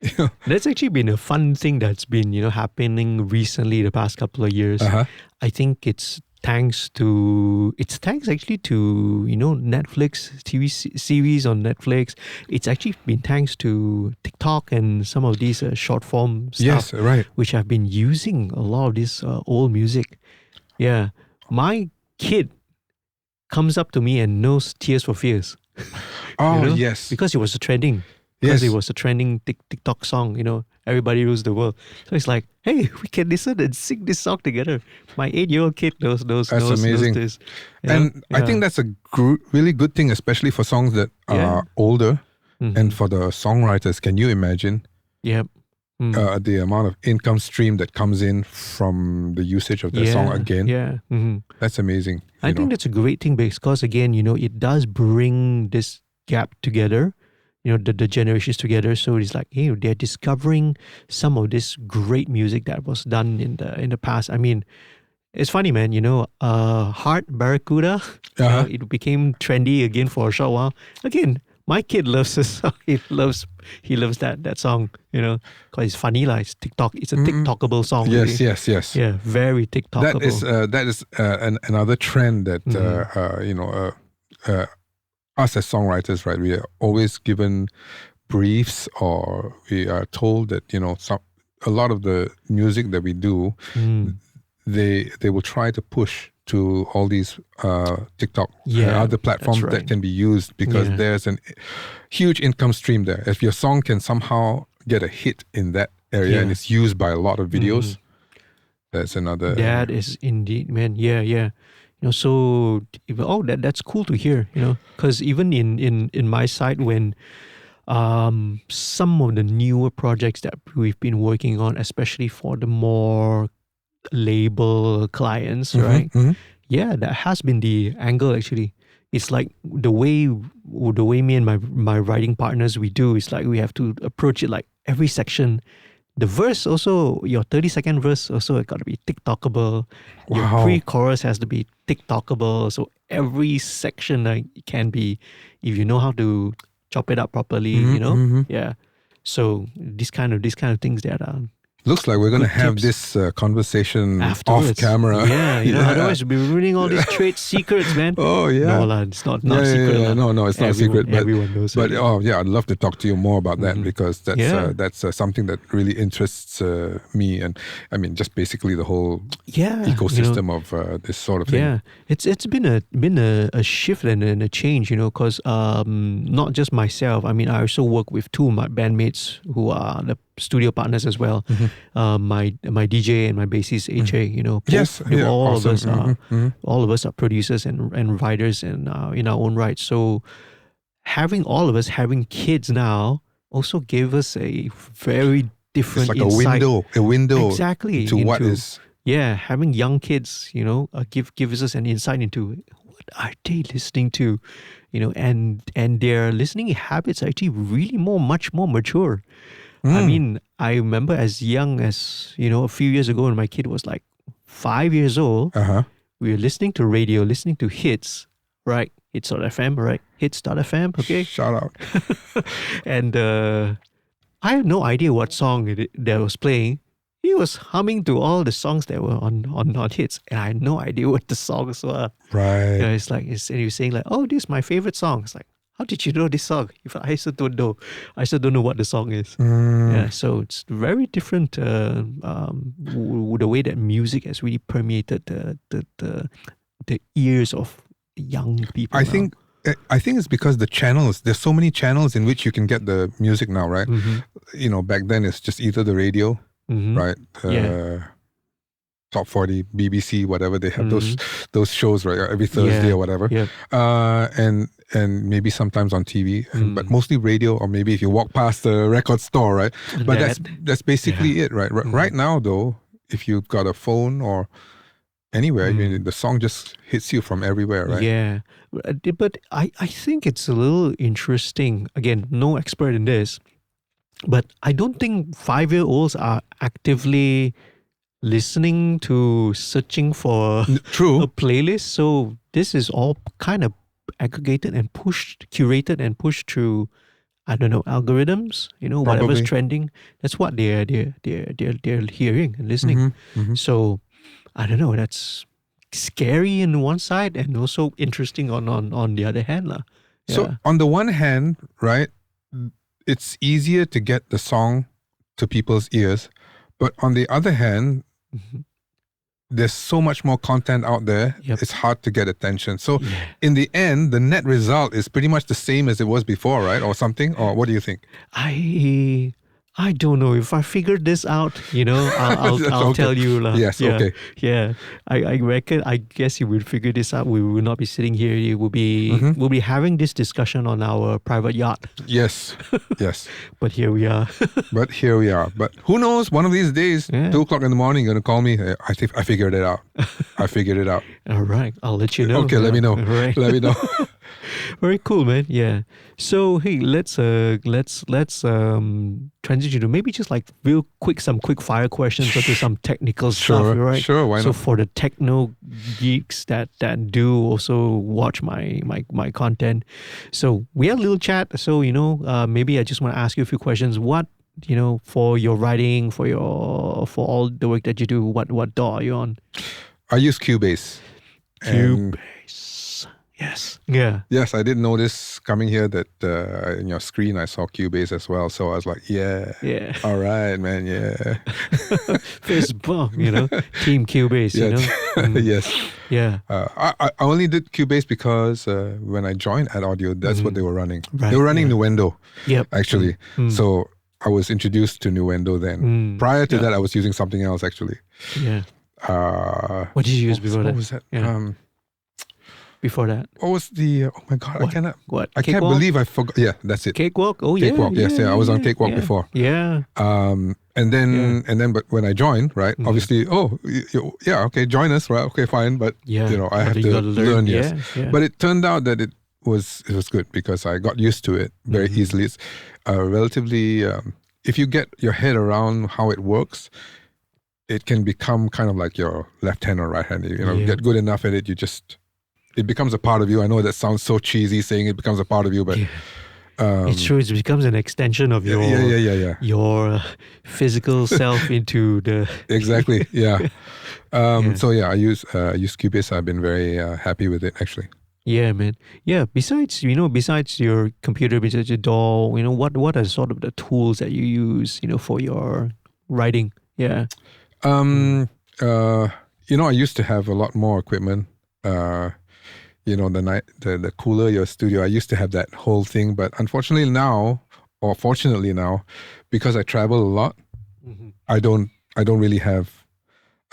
You know, That's actually been a fun thing that's been, happening recently the past couple of years. uh-huh. I think it's thanks actually to, Netflix TV series on Netflix. It's actually been thanks to TikTok and some of these short form Yes, stuff, right. which have been using a lot of this old music. Yeah. My kid comes up to me and knows Tears for Fears, Oh, yes. because it was a trending, Yes. TikTok song, everybody rules the world. So it's like, hey, we can listen and sing this song together. My 8-year-old kid knows That's knows amazing. this. And I think Yeah. that's a really good thing, especially for songs that Yeah. are older Mm-hmm. and for the songwriters. Can you imagine Yep. Mm. the amount of income stream that comes in from the usage of that song Yeah. again? Yeah. Mm-hmm. That's amazing. I think that's a great thing, because again, it does bring this gap together, the generations together. So it's like, hey, they're discovering some of this great music that was done in the past. I mean, it's funny, man. Heart Barracuda, Uh-huh. it became trendy again for a short while. Again, my kid loves this song. He loves that song. Because it's funny, like it's TikTok. It's a TikTokable song. Yes, Really. yes, yes. Yeah, very That is TikTokable. another trend that Mm-hmm. us as songwriters, right? We are always given briefs, or we are told that a lot of the music that we do, Mm. they will try to push to all these TikTok and Yeah, other that's platforms that right. can be used, because Yeah. there's a huge income stream there. If your song can somehow get a hit in that area and Yeah. it's used by a lot of videos, Mhm. that's another. That is indeed, man. Yeah, yeah. So that's cool to hear. Because even in my side, when some of the newer projects that we've been working on, especially for the more label clients, Mhm, right? mhm. Yeah, that has been the angle actually. It's like the way me and my writing partners we do. It's like we have to approach it like every section. The verse also, your 30-second verse also got to be TikTokable. Your Wow. pre-chorus has to be TikTokable. So every section can be, if you know how to chop it up properly, Mhm, mhm. Yeah. So these kind of things that Looks like we're going to Good have tips. this conversation Afterwards. off camera. Yeah, otherwise we'll be ruining all these trade secrets, man. Oh, yeah. No, lah, it's not Yeah, secret. yeah. lah. No, it's not a secret. But Everyone knows it. oh yeah, I'd love to talk to you more about that because that's something that really interests me, and I mean just basically the whole ecosystem of this sort of thing. Yeah, it's been a shift and a change, because not just myself. I mean, I also work with two of my bandmates who are the studio partners as well. My DJ and my bassist AJ. All awesome. of us are producers and writers and in our own right. So having all of us having kids now also gave us a very different it's like insight. a window exactly to what is. Yeah, having young kids, gives us an insight into what are they listening to, and their listening habits are actually really much more mature. I mean, I remember as young as, a few years ago when my kid was like 5 years old, we were listening to radio, listening to hits, right? Hits.fm, right? Hits.fm, okay? Shout out. And I had no idea what song that was playing. He was humming to all the songs that were on hits, and I had no idea what the songs were. Right. And he was saying like, "Oh, this is my favorite song." It's like, how did you know this song? If I still don't know, don't know what the song is. Yeah, so it's very different. The way that music has really permeated the ears of young people. I think it's because the channels. There's so many channels in which you can get the music now, right? Back then it's just either the radio. Right, Top 40, BBC, whatever they have those shows right every Thursday or whatever, and maybe sometimes on TV, but mostly radio, or maybe if you walk past the record store, right? But that's basically it, right? Right now, though, if you've got a phone or anywhere, I mean, the song just hits you from everywhere, right? Yeah, but I think it's a little interesting. Again, no expert in this. But I don't think 5-year-olds are actively listening to searching for a playlist. So this is all kind of aggregated and curated and pushed through, I don't know, algorithms. Whatever's trending. That's what they're hearing and listening. So I don't know. That's scary on one side and also interesting on the other hand, lah. Yeah. So on the one hand, right, it's easier to get the song to people's ears, but on the other hand, there's so much more content out there. It's hard to get attention. So in the end, the net result is pretty much the same as it was before, right? Or something? Or what do you think? I don't know. If I figure this out, I'll okay. tell you. Yes, okay. Yeah. I reckon, I guess you would figure this out. We will not be sitting here. You will be, we'll be having this discussion on our private yacht. Yes. But here we are. But who knows? One of these days, 2:00 in the morning, you're going to call me. I figured it out. I figured it out. All right. I'll let you know. Okay, let me know. All right. Let me know. Very cool, man. Yeah. So hey, let's transition to maybe just like some quick fire questions or to some technical stuff, right? Sure, why not? So for the techno geeks that do also watch my content, so we had a little chat. So maybe I just want to ask you a few questions. What for your writing, for all the work that you do, what DAW are you on? I use Cubase. Cubase. Yes. Yeah. Yes, I did notice coming here that in your screen I saw Cubase as well. So I was like, yeah. All right, man. Yeah. Fist bump, Team Cubase, Yes. Yeah. I only did Cubase because when I joined Ad Audio, that's what they were running. Right, they were running Nuendo, actually. So I was introduced to Nuendo then. Prior to that, I was using something else, actually. Yeah. What did you use before that? What was that? Yeah. Before that, what was the? Oh my God, I cannot. What? I can't believe I forgot. Yeah, that's it. Cakewalk. Oh yeah. Cakewalk. Yes, I was on Cakewalk before. Yeah. And then, but when I joined, right? Obviously, okay, join us, right? Okay, fine, but I have to learn. Yes, but it turned out that it was good because I got used to it very easily. It's relatively. If you get your head around how it works, it can become kind of like your left hand or right hand. You get good enough at it, it becomes a part of you. I know that sounds so cheesy saying it becomes a part of you, but It's true. It becomes an extension of your your physical self into the Exactly. Yeah. Yeah. So yeah, I use Cubase. I've been very happy with it actually. Yeah, man. Yeah. Besides your computer, besides your DAW, what are sort of the tools that you use, for your writing? Yeah. Um, I used to have a lot more equipment. Uh, the cooler your studio. I used to have that whole thing, but unfortunately now, or fortunately now, because I travel a lot, Mm-hmm. I don't really have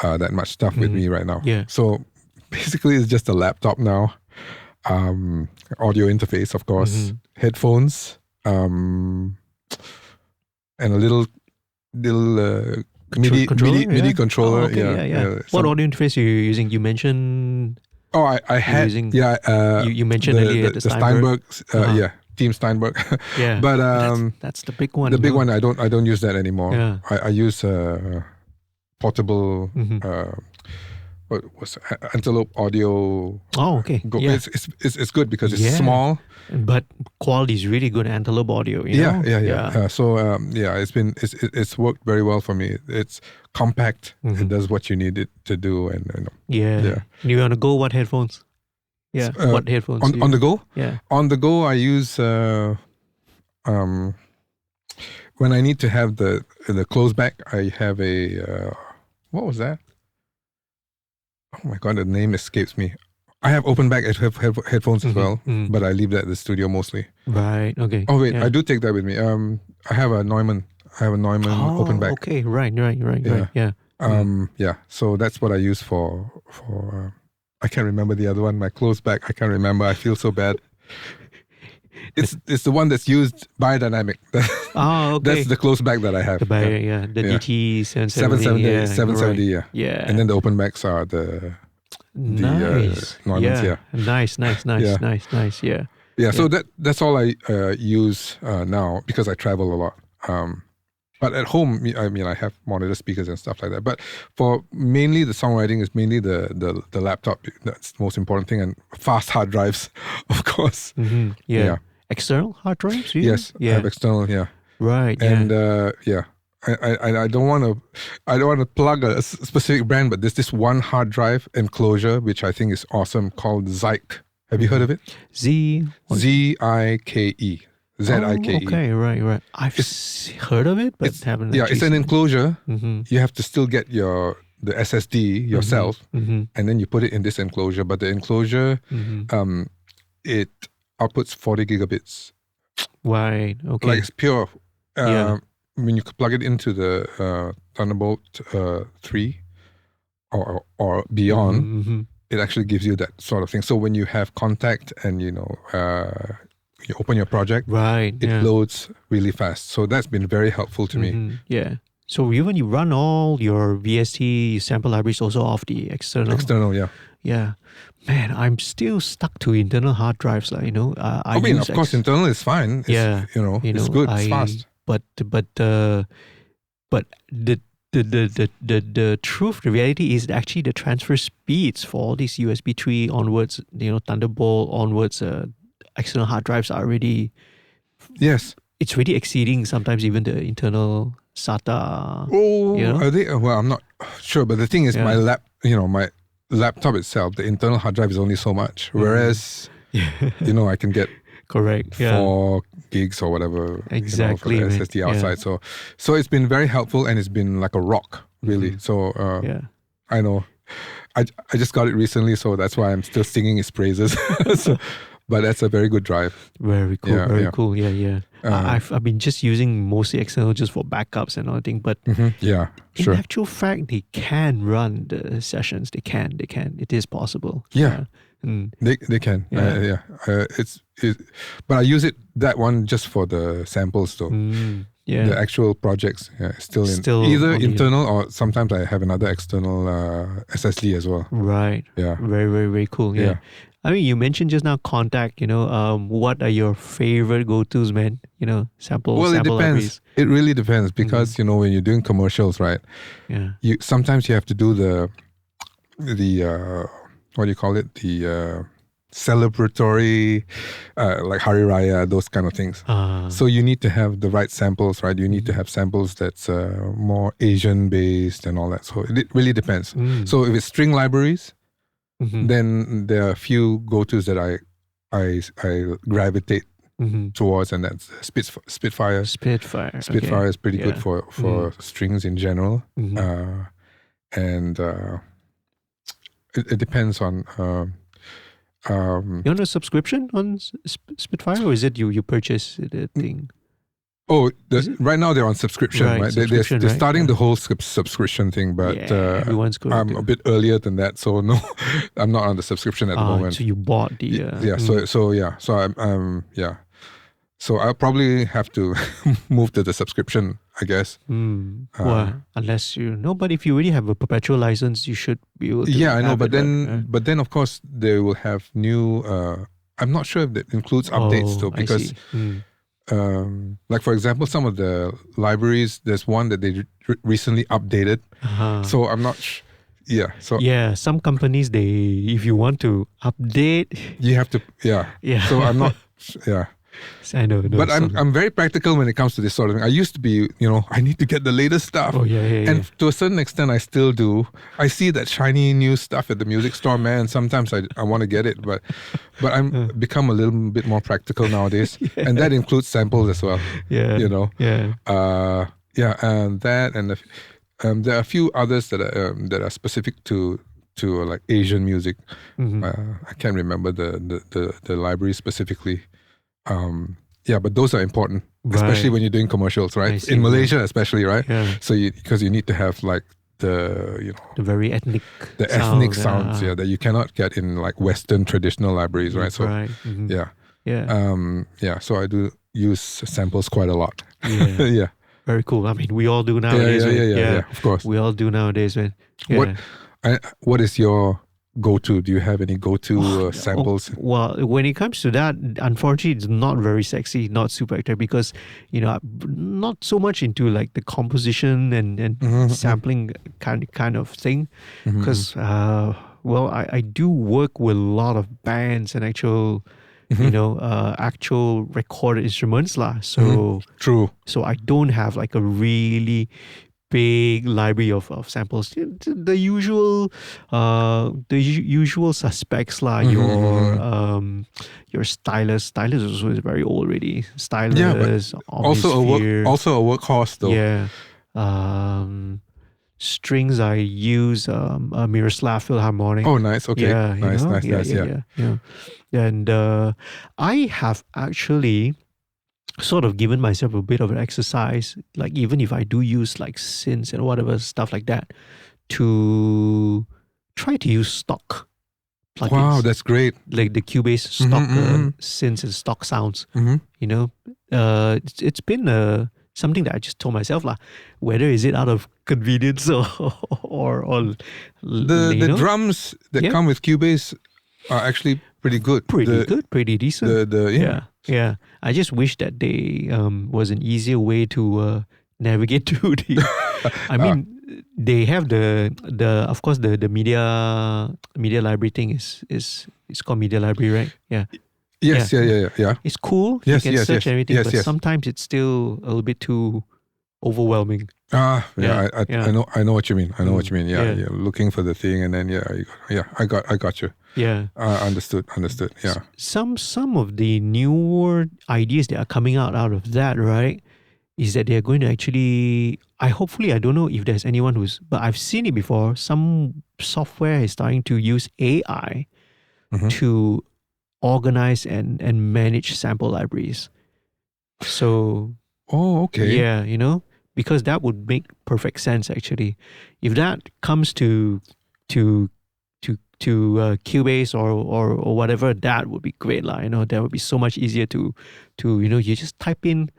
that much stuff with me right now. Yeah. So basically, it's just a laptop now. Audio interface, of course, headphones, and a little MIDI controller. Okay. Yeah. What audio interface are you using? You mentioned. Oh, I had using, yeah. You mentioned earlier the Steinberg. Team Steinberg. Yeah, but that's the big one. the big one I don't use that anymore. Yeah. I use portable. What was Antelope Audio? Oh, okay. Yeah. It's good because it's small, but quality is really good. Antelope Audio. You know? Yeah. It's worked very well for me. It's compact. It does what you need it to do, and You want to go? What headphones? Yeah. What headphones? On the go? Yeah. On the go, I use when I need to have the close back. I have a what was that? Oh my god, the name escapes me. I have open back headphones as well, but I leave that at the studio mostly. Right. Okay. Oh wait, I do take that with me. I have a Neumann. Open back. Okay. Right. Yeah. Yeah. So that's what I use for. I can't remember the other one. My close back. I can't remember. I feel so bad. It's the one that's used biodynamic. Okay. That's the close back that I have. The DT 770. 770. Right. Yeah. And then the open backs are the nice. Neumanns. Yeah. Nice. Nice. Yeah. Yeah. So that's all I use now because I travel a lot. But at home, I have monitor speakers and stuff like that. But for mainly the songwriting is mainly the laptop. That's the most important thing, and fast hard drives, of course. Yeah. External hard drives? Yes. I have external. Yeah. Right. And I don't want to plug a specific brand, but there's this one hard drive enclosure which I think is awesome called Zyke. Have you heard of it? Zike. Zike. Zike. Okay, right. I've heard of it, but haven't. Yeah, it's an enclosure. You have to still get the SSD yourself, and then you put it in this enclosure. But the enclosure, it outputs 40 gigabits. Right. Okay. Like it's pure. When you plug it into the Thunderbolt 3 or beyond, it actually gives you that sort of thing. So when you have contact and you open your project, it loads really fast. So that's been very helpful to me. Yeah. So when you run all your VST sample libraries also off the external? External, yeah. Yeah. Man, I'm still stuck to internal hard drives. Of course, internal is fine. It's, it's good, it's fast. But the truth, the reality is actually the transfer speeds for all these USB 3 onwards, Thunderbolt onwards, external hard drives are already, it's really exceeding sometimes even the internal SATA. Are they? Well, I'm not sure, but the thing is, my laptop itself, the internal hard drive is only so much, whereas I can get correct 4 gigs or whatever exactly for the SSD outside. So it's been very helpful, and it's been like a rock, really. So I know. I just got it recently, so that's why I'm still singing its praises. But that's a very good drive. Very cool. Very cool. Yeah. I've been just using mostly external just for backups and everything. But in actual fact, they can run the sessions. They can. It is possible. Yeah. They can. But I use that one just for the samples though. The actual projects still either internal or sometimes I have another external SSD as well. Right. Yeah. Very, very, very cool. Yeah. I mean, you mentioned just now contact, what are your favorite go-tos, man? Sample it depends. Libraries. It really depends because, when you're doing commercials, right? Yeah. Sometimes you have to do the what do you call it? celebratory, like Hari Raya, those kind of things. So you need to have the right samples, right? You need to have samples that's more Asian based and all that. So it really depends. So if it's string libraries, then there are a few go-tos that I gravitate towards, and that's Spitfire. Spitfire is pretty good for strings in general. And it depends on. You on a subscription on Spitfire, or is it you purchase the thing? Oh, right now they're on subscription, right? They're starting the whole subscription thing, but everyone's going I'm a bit earlier than that, so no, I'm not on the subscription at the moment. So you bought the So I'll probably have to move to the subscription, I guess. Well, unless but if you already have a perpetual license, you should be able to. Yeah, I know, but then of course they will have new. I'm not sure if that includes updates though, because. Like for example, some of the libraries, there's one that they recently updated. So I'm not. Some companies, if you want to update, you have to. So I'm not. I know. But I'm very practical when it comes to this sort of thing. I used to be, I need to get the latest stuff. And to a certain extent, I still do. I see that shiny new stuff at the music store, man. Sometimes I want to get it, but I'm become a little bit more practical nowadays, and that includes samples as well. And that, and there are a few others that are specific to like Asian music. I can't remember the library specifically. But those are important, especially when you're doing commercials, right? In Malaysia, especially, right? So because you need to have like the very ethnic sounds, that you cannot get in like Western traditional libraries, right? So so I do use samples quite a lot. Very cool. I mean, we all do nowadays. Of course, we all do nowadays, man. What is your go-to? Do you have any go-to samples? Well, when it comes to that, unfortunately, it's not very sexy, not super active, because I'm not so much into like the composition and sampling kind of thing, because I do work with a lot of bands and actual actual recorded instruments lah. So true. So I don't have like a really big library of samples. The usual suspects lah. Your stylus. Stylus is very old already. Stylus. Yeah, but also a workhorse though. Yeah. Strings, I use a Miroslav Philharmonic. Oh, nice. Okay. Nice. And I have actually sort of given myself a bit of an exercise, like even if I do use like synths and whatever stuff like that, to try to use stock plugins. Wow, that's great. Like the Cubase stock synths and stock sounds. It's been something that I just told myself lah. Whether is it out of convenience or the drums that come with Cubase are actually pretty good. Pretty decent. Yeah. I just wish that they was an easier way to navigate to the. I mean, they have the of course the media library thing is called media library, right? Yeah. Yes, yeah. It's cool. You can search everything, but sometimes it's still a little bit too overwhelming. I know what you mean. Yeah, you're looking for the thing, and then I got you. Yeah. Understood. Yeah. Some of the newer ideas that are coming out of that, right, is that they're going to actually. I don't know if there's anyone but I've seen it before. Some software is starting to use AI to organize and manage sample libraries. So. Oh, okay. Yeah, because that would make perfect sense actually. If that comes to Cubase or whatever, that would be great lah. That would be so much easier to you just type in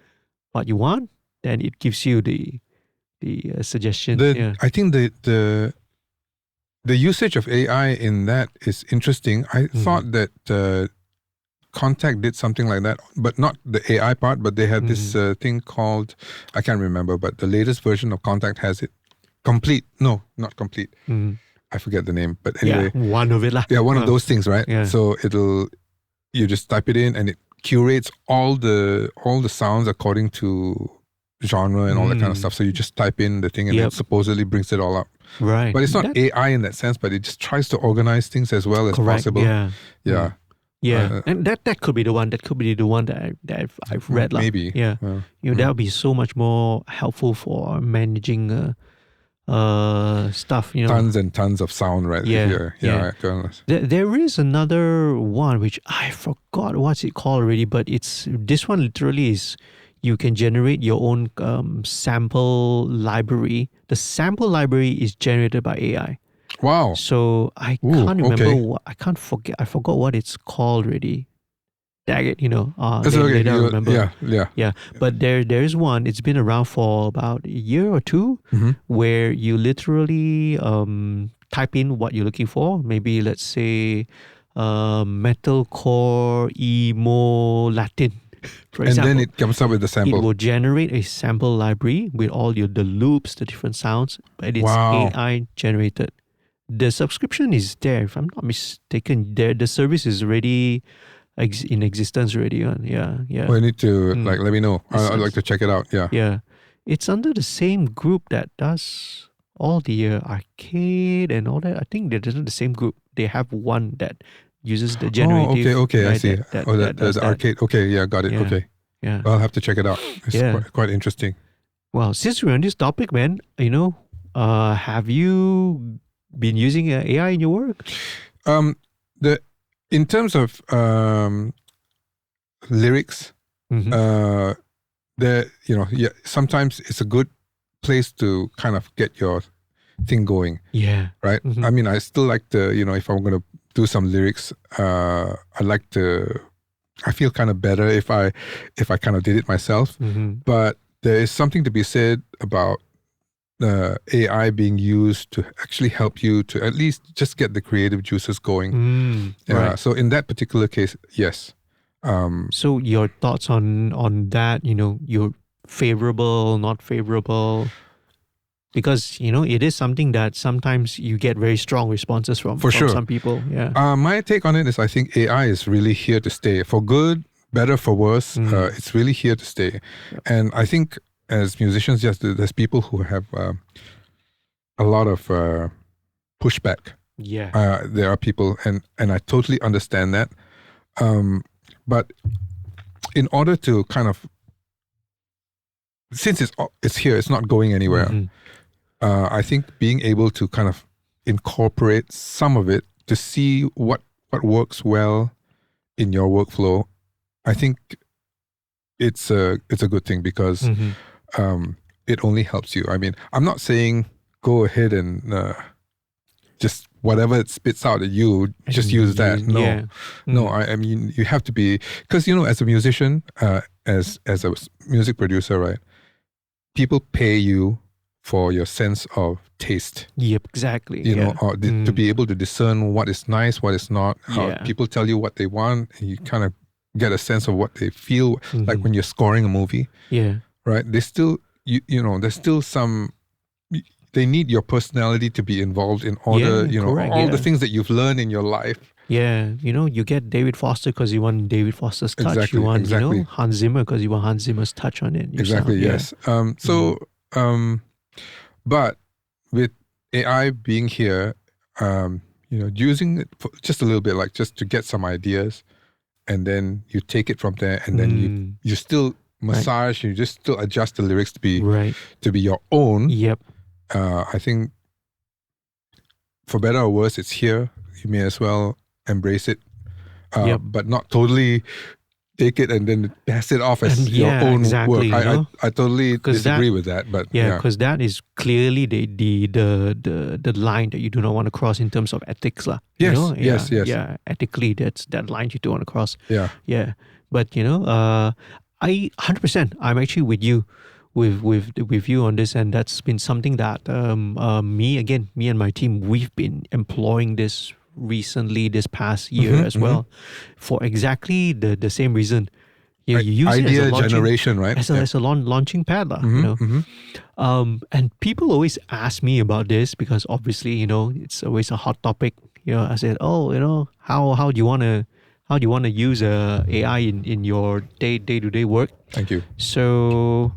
what you want, then it gives you the suggestion. I think the usage of AI in that is interesting. I thought that Contact did something like that, but not the AI part, but they have this thing called, I can't remember, but the latest version of Contact has it. Complete. No, not complete. I forget the name, but Yeah, anyway, one of it lah. one of those things, right? Yeah. So you just type it in and it curates all the sounds according to genre and all that kind of stuff. So you just type in the thing and it supposedly brings it all up. Right. But it's not AI in that sense, but it just tries to organize things as well as possible. Yeah. Yeah. Yeah, and that could be the one. That could be the one that I've read. Maybe. Yeah. That would be so much more helpful for managing stuff. Tons and tons of sound right here. Yeah. There is another one which I forgot what's it called already, but this one literally is you can generate your own sample library. The sample library is generated by AI. Wow. So I can't remember I forgot what it's called already. Dang it, That's okay. later I remember. Yeah. But there's one, it's been around for about a year or two, where you literally type in what you're looking for. Maybe let's say metalcore, emo, Latin. For example, and then it comes up with the sample. It will generate a sample library with all the loops, the different sounds, but it's AI generated. The subscription is there, if I'm not mistaken. The service is already in existence already. Yeah. Well, you need to let me know. I'd like to check it out. Yeah. Yeah. It's under the same group that does all the arcade and all that. I think they're the same group. They have one that uses the generative. Okay, I see. There's arcade. Okay, yeah, got it. Yeah. Okay. Yeah. I'll have to check it out. It's quite interesting. Well, since we're on this topic, man, have you been using AI in your work? In terms of lyrics, sometimes it's a good place to kind of get your thing going. Yeah. Right. I mean, I still like to, if I'm going to do some lyrics, I feel kind of better if I kind of did it myself. But there is something to be said about AI being used to actually help you to at least just get the creative juices going. Right. So in that particular case, yes. So your thoughts on that, you're favorable, not favorable? Because, it is something that sometimes you get very strong responses from some people. Yeah. My take on it is I think AI is really here to stay. For good, better, for worse, it's really here to stay. Yep. And I think as musicians, yes, there's people who have a lot of pushback. Yeah. There are people, and I totally understand that. But in order to kind of, since it's here, it's not going anywhere. I think being able to kind of incorporate some of it to see what works well in your workflow, I think it's a good thing because it only helps you. I mean, I'm not saying go ahead and just whatever it spits out at you, just use that. No, no. I mean, you have to be, because as a musician, as a music producer, right? People pay you for your sense of taste. Yep, exactly. Or to be able to discern what is nice, what is not. How people tell you what they want, and you kind of get a sense of what they feel. Like when you're scoring a movie, right? They still, there's still some. They need your personality to be involved in order, correct, all the things that you've learned in your life. Yeah, you get David Foster because you want David Foster's touch. Exactly, you want, exactly. Hans Zimmer because you want Hans Zimmer's touch on it. Exactly, yes. But with AI being here, using it for just a little bit, like just to get some ideas, and then you take it from there, and then you still massage, you just still adjust the lyrics to be your own. Yep. I think for better or worse, it's here. You may as well embrace it, but not totally take it and then pass it off as your own work. I totally disagree with that, but because that is clearly the line that you do not want to cross in terms of ethics, lah. Yes. Yeah, ethically, that's that line you don't want to cross. Yeah. But I 100%. I'm actually with you. With you on this, and that's been something that me and my team, we've been employing this recently, this past year as well, for exactly the same reason. You use it as idea a launching, generation, right? as a launching pad, you know. And people always ask me about this because obviously, you know, it's always a hot topic. You know, I said, oh, you know, how do you wanna use AI in your day to day work? Thank you. So,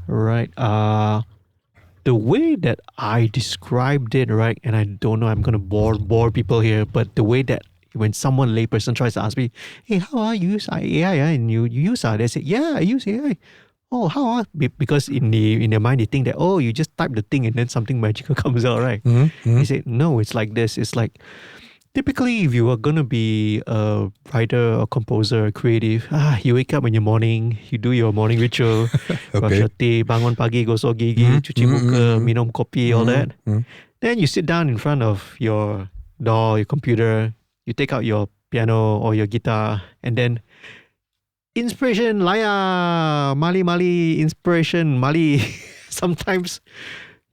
right, the way that I described it, right, and I don't know, I'm gonna bore people here, but the way that when someone layperson tries to ask me, hey, how are you use AI? And you use it? They say, yeah, I use AI. Oh, how are? Because in their mind they think that, oh, you just type the thing and then something magical comes out, right? They say no, it's like this. It's like typically if you are gonna be a writer or composer or creative, you wake up in the morning, you do your morning ritual, brush Okay. your teeth, bangun pagi, gosok gigi, cuci muka, minum kopi, all that. Then you sit down in front of your door, your computer, you take out your piano or your guitar, and then inspiration, laya, mali, inspiration, mali. Sometimes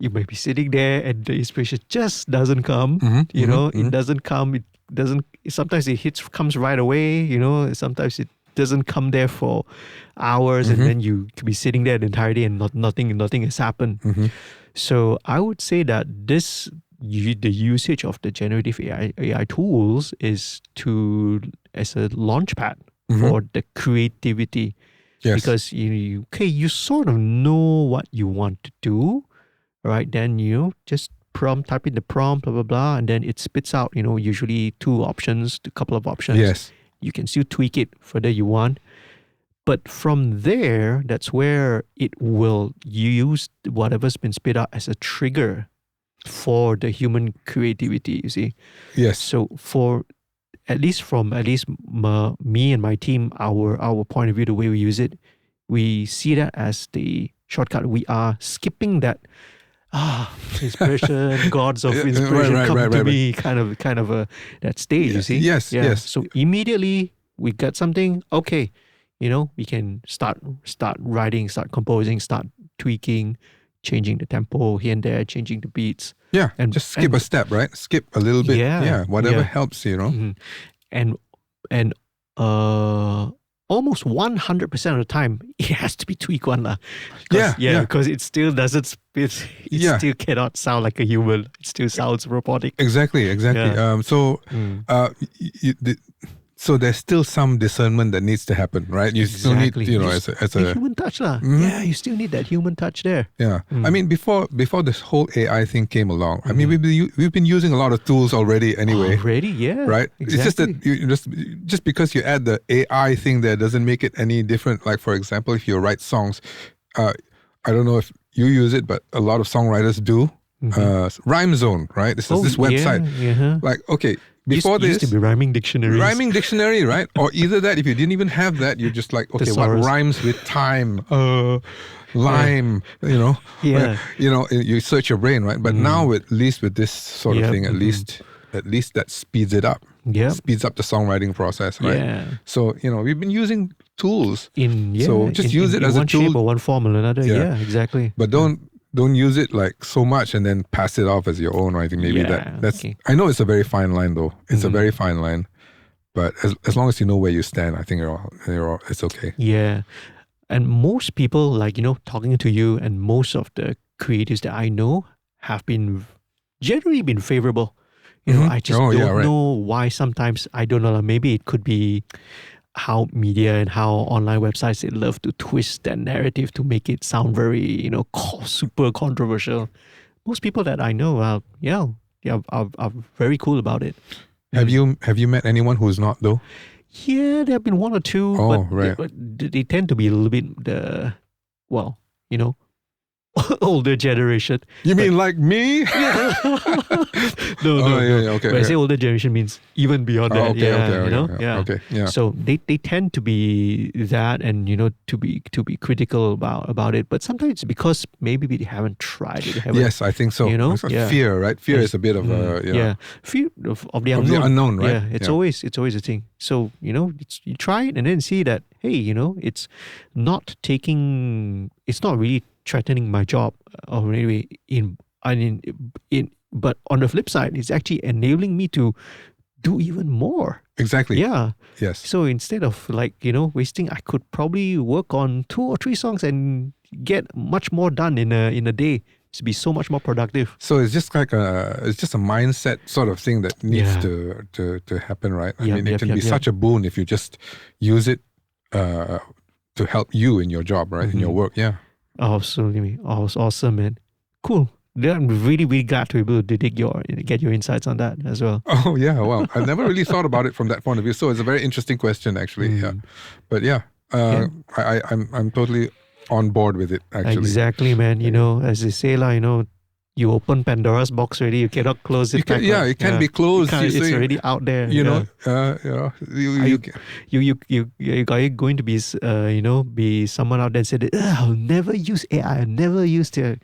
you might be sitting there and the inspiration just doesn't come. You know, it doesn't come. It doesn't. Sometimes comes right away. You know, sometimes it doesn't come there for hours, and then you could be sitting there the entire day and nothing has happened. So I would say that the usage of the generative AI tools is as a launch pad for the creativity. Yes. Because you sort of know what you want to do, right? Then just type in the prompt, blah blah blah, and then it spits out usually a couple of options. Yes. You can still tweak it further you want. But from there, that's where it will use whatever's been spit out as a trigger for the human creativity, you see. Yes. So me and my team, our point of view, the way we use it, we see that as the shortcut. We are skipping that inspiration, gods of inspiration come to me kind of that stage, you see. Yes, yes. So immediately we get something, okay, we can start writing, start composing, start tweaking, changing the tempo here and there, changing the beats. Yeah, and just skip a step, right? Skip a little bit. Yeah, whatever helps, And almost 100% of the time, it has to be tweaked one. Because it still doesn't, it still cannot sound like a human. It still sounds robotic. Exactly. Yeah. So there's still some discernment that needs to happen, right? You still need, as a human touch, Yeah, you still need that human touch there. Yeah, I mean, before this whole AI thing came along, I mean, we've been using a lot of tools already anyway. Yeah. Right. Exactly. It's just that just because you add the AI thing there doesn't make it any different. Like for example, if you write songs, I don't know if you use it, but a lot of songwriters do. Rhyme Zone, right? This website. Yeah. Like, okay. Before this used to be rhyming dictionaries. Rhyming dictionary, right? Or either that, if you didn't even have that, you're just like, okay, what rhymes with time, lime, Yeah. you search your brain, right? But now, at least with this sort of thing, at least that speeds it up. Yeah. Speeds up the songwriting process, right? Yeah. So, we've been using tools. So just use it as one a tool. shape or one form or another. Yeah, exactly. But don't use it like so much and then pass it off as your own. I think maybe that's. Okay. I know it's a very fine line though. It's a very fine line, but as long as you know where you stand, I think it's okay. Yeah, and most people, like talking to you, and most of the creatives that I know have generally been favorable. I just don't know why. Sometimes I don't know. Maybe it could be how media and how online websites, they love to twist that narrative to make it sound very, super controversial. Most people that I know are very cool about it. Have you met anyone who's not though? Yeah, there have been one or two, but they tend to be a little bit older generation. You mean like me? No. Okay. When I say older generation, means even beyond that. Okay. Yeah. So they tend to be that, and to be critical about it. But sometimes it's because maybe they haven't tried it. Yes, I think so. It's fear, right? Fear is a bit of fear of the unknown. Of the unknown, right? Yeah, it's always a thing. So you try it and then see that, hey, it's not really threatening my job or anyway but on the flip side, it's actually enabling me to do even more. Exactly. Yeah. Yes. So instead of wasting, I could probably work on 2 or 3 songs and get much more done in a day. To be so much more productive. So it's just like it's just a mindset sort of thing that needs Yeah. to happen, right? I Yep, mean, it yep, can yep, be yep. such a boon if you just use it to help you in your job, right? In your work. Yeah. Absolutely. Awesome, man. Cool. Yeah, I'm really, really glad to be able to get your insights on that as well. Oh yeah, well, I've never really thought about it from that point of view. So it's a very interesting question, actually. Yeah, but yeah, Yeah. I'm totally on board with it, actually. Exactly, man. As they say, you open Pandora's box already. You cannot close it You can, back. yeah, it can be closed. It's already out there. You know, Are you going to be, be someone out there and said, I'll never use AI. I'll never use it.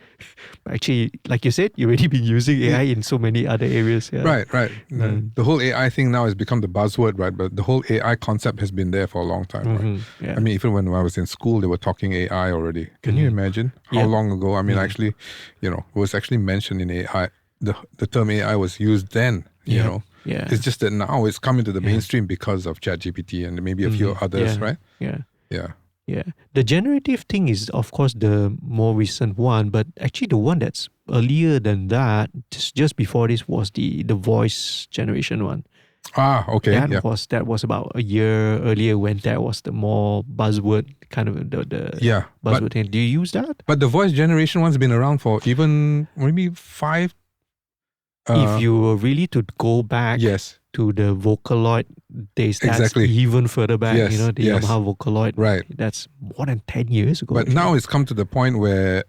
But actually, like you said, you've already been using AI in so many other areas. Yeah. Right. The whole AI thing now has become the buzzword, right? But the whole AI concept has been there for a long time, right? Yeah. I mean, even when I was in school, they were talking AI already. Can you imagine how long ago? I mean, actually, it was actually mentioned in AI. The term AI was used then, you know. Yeah. It's just that now it's come into the mainstream because of ChatGPT and maybe a few others, right? Yeah. Yeah. Yeah. The generative thing is, of course, the more recent one, but actually the one that's earlier than that, just before this, was the voice generation one. Ah, okay. That was about a year earlier, when that was the more buzzword kind of the buzzword thing. Do you use that? But the voice generation one's been around for even maybe 5. If you were really to go back to the Vocaloid days, that's even further back. The Yamaha Vocaloid, right? That's more than 10 years ago. But actually. Now it's come to the point where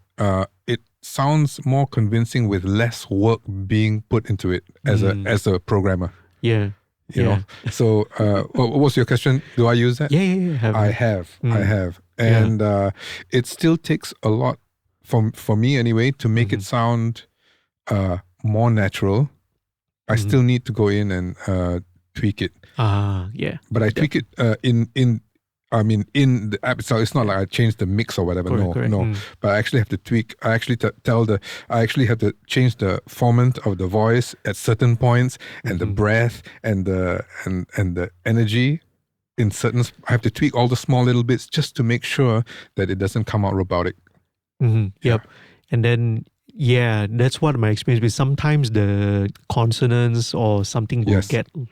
it sounds more convincing with less work being put into it as a programmer. Yeah. You know. So what was your question? Do I use that? Yeah. I have, and it still takes a lot for me anyway to make it sound more natural. I still need to go in and tweak it. But I tweak it in the app itself. It's not like I change the mix or whatever. Correct. No. But I actually have to tweak. I actually I actually have to change the format of the voice at certain points, and the breath and the energy in certain. I have to tweak all the small little bits just to make sure that it doesn't come out robotic. Yep. And then that's what my experience is. Sometimes the consonants or something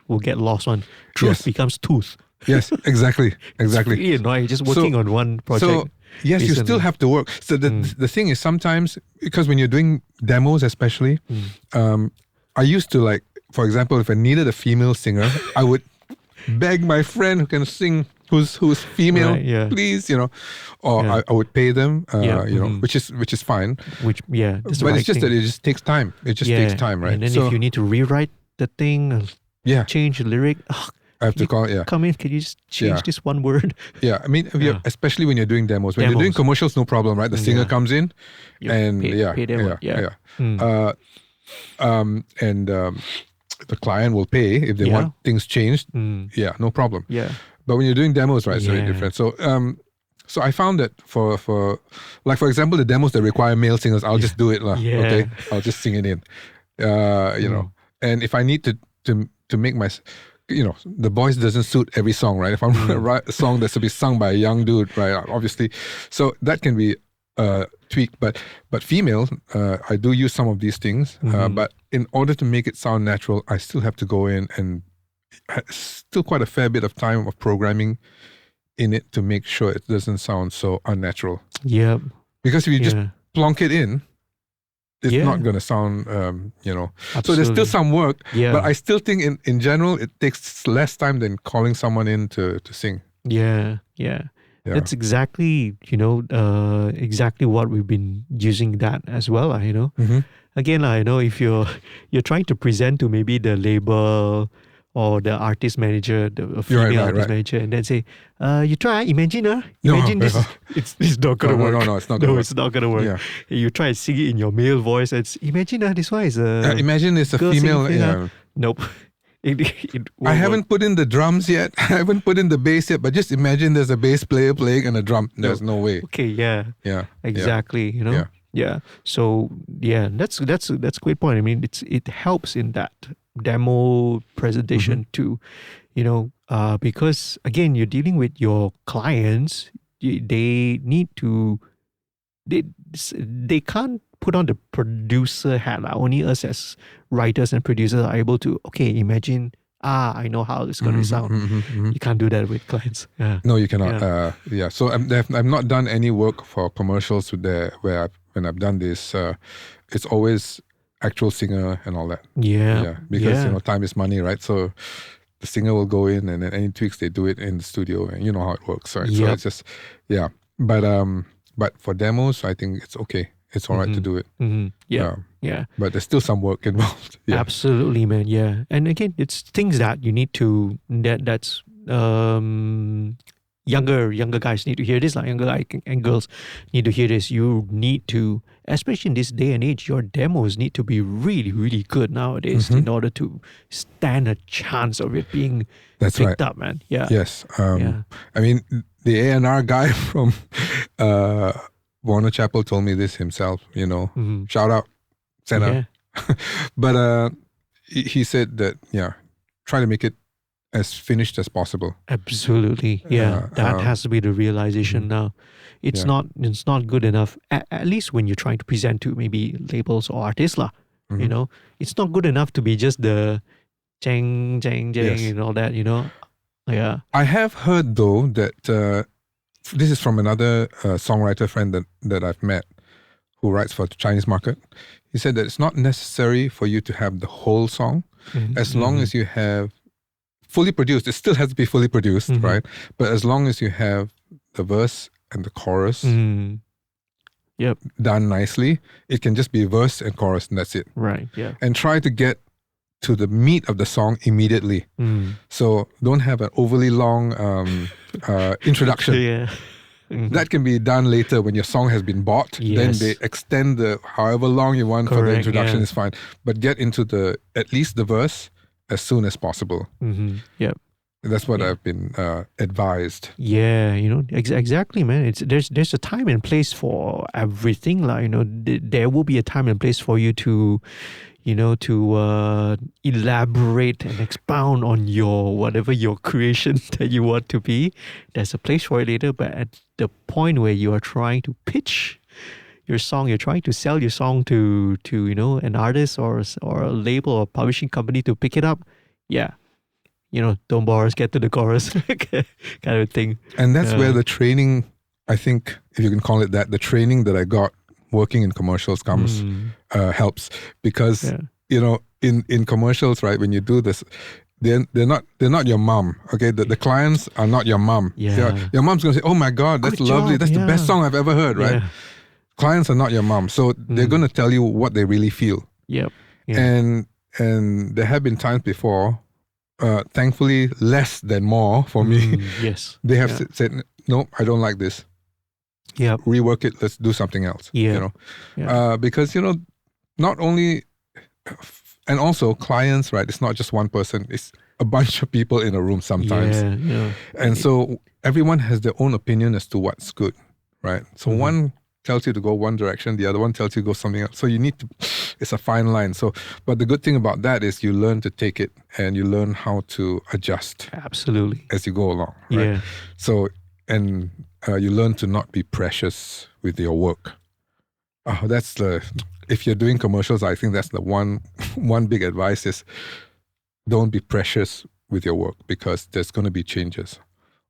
will get lost. One truth becomes tooth. Yes, exactly. It's really annoying. Just working on one project. So yes, recently. You still have to work. So the thing is, sometimes, because when you're doing demos, especially, I used to, like, for example, if I needed a female singer, I would beg my friend who can sing, who's female, please, or I would pay them, which is fine. But it's just that it just takes time. It just takes time, right? And then if you need to rewrite the thing, change the lyric, I have to come in. Can you just change this one word? Yeah, I mean, especially when you're doing demos. When you're doing commercials, no problem, right? The singer comes in, and pay them. And the client will pay if they want things changed. Yeah, no problem. Yeah. But when you're doing demos, right, it's very different. So, so I found that for like, for example, the demos that require male singers, I'll just do it, okay? I'll just sing it in, And if I need to make my, the voice doesn't suit every song, right? If I'm going to write a song that's to be sung by a young dude, right? Obviously, so that can be tweaked. But female, I do use some of these things. But in order to make it sound natural, I still have to go in and still quite a fair bit of time of programming in it to make sure it doesn't sound so unnatural. Yep. Because if you just plonk it in, it's not going to sound, Absolutely. So there's still some work, but I still think in general, it takes less time than calling someone in to sing. Yeah. That's exactly, exactly what we've been using that as well, Again, if you're trying to present to maybe the label or the artist manager, the female artist manager, and then say, you try, imagine this, it's not going to work. No, it's not going to work. It's not going to work. Yeah. You try and sing it in your male voice, and imagine this one is a imagine it's a female. Nope. I haven't put in the drums yet. I haven't put in the bass yet, but just imagine there's a bass player playing and a drum. There's no way. Okay, yeah. Exactly, Yeah. So, that's a great point. I mean, it helps in that demo presentation to, because again, you're dealing with your clients. They need to, they can't put on the producer hat. Only us as writers and producers are able to, okay, imagine, I know how it's going to sound. You can't do that with clients. Yeah. No, you cannot. Yeah. So I've not done any work for commercials when I've done this. It's always actual singer and all that. Yeah. Because time is money, right? So the singer will go in, and then any tweaks they do it in the studio, and you know how it works, right? So it's just But for demos, I think it's okay. It's all right to do it. Yeah. But there's still some work involved. Yeah. Absolutely, man. Yeah. And again, it's things that you need to, that's younger guys need to hear this, like younger guys and girls need to hear this. You need to, especially in this day and age, your demos need to be really, really good nowadays in order to stand a chance of it being picked up, man. Yeah. Yes. I mean, the A&R guy from Warner Chappell told me this himself, shout out, Senna. But he said that, try to make it as finished as possible. Absolutely. Yeah. That has to be the realization now. It's not good enough, at least when you're trying to present to maybe labels or artists. It's not good enough to be just the jang, and all that, Yeah. I have heard though that this is from another songwriter friend that I've met who writes for the Chinese market. He said that it's not necessary for you to have the whole song as long as you have fully produced. It still has to be fully produced, right? But as long as you have the verse and the chorus done nicely, it can just be verse and chorus and that's it. Right, yeah. And try to get to the meat of the song immediately. So don't have an overly long introduction. Yeah. That can be done later when your song has been bought. Yes. Then they extend however long you want for the introduction is fine. But get into at least the verse as soon as possible. Yep. That's what I've been advised. Yeah, exactly, man. There's a time and place for everything. There will be a time and place for you to, to elaborate and expound on whatever your creation that you want to be. There's a place for it later, but at the point where you are trying to pitch your song, you're trying to sell your song to an artist or a label or publishing company to pick it up. Yeah. Don't bore us, get to the chorus kind of thing. And that's where the training, I think, if you can call it that, the training that I got working in commercials helps because, in commercials, right, when you do this, they're not your mom, okay? The clients are not your mom. Yeah. Your mom's going to say, oh my God, that's lovely. That's the best song I've ever heard, right? Yeah. Clients are not your mom. So they're going to tell you what they really feel. Yep. Yeah. And there have been times before, thankfully less than more for me. Yes. They have said, no, I don't like this. Yeah. Rework it. Let's do something else. Yeah. Because, not only, and also clients, right? It's not just one person. It's a bunch of people in a room sometimes. Yeah. And so everyone has their own opinion as to what's good, right? So one tells you to go one direction, the other one tells you to go something else. So you need to, it's a fine line. So, but the good thing about that is you learn to take it and you learn how to adjust. Absolutely. As you go along, right? Yeah. So, and you learn to not be precious with your work. If you're doing commercials, I think that's the one big advice is don't be precious with your work because there's going to be changes.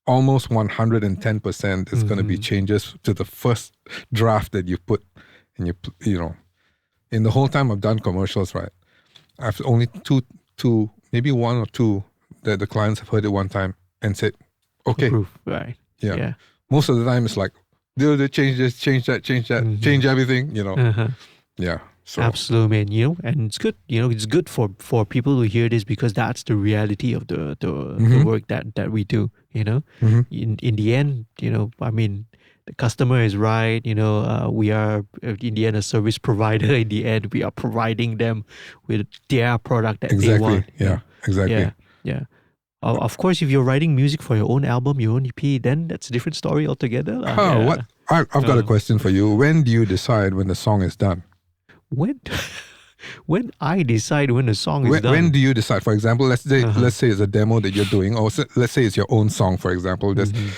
Almost 110% is going to be changes to the first draft that you put. And in the whole time I've done commercials, right? I've only two, maybe one or two that the clients have heard it one time and said, okay. Proof, right. Yeah. Most of the time it's like, they change this, change that, change everything, Yeah. So. Absolutely, man. And it's good. It's good for people to hear this because that's the reality of the work that we do. In the end, I mean, the customer is right. We are in the end a service provider. In the end, we are providing them with their product that they want. Yeah. Exactly. Yeah. Of course, if you're writing music for your own album, your own EP, then that's a different story altogether. What? I've got a question for you. When do you decide when the song is done? When? when I decide when the song is done. When do you decide? For example, Uh-huh. let's say it's a demo that you're doing, or let's say it's your own song. For example, Mhm.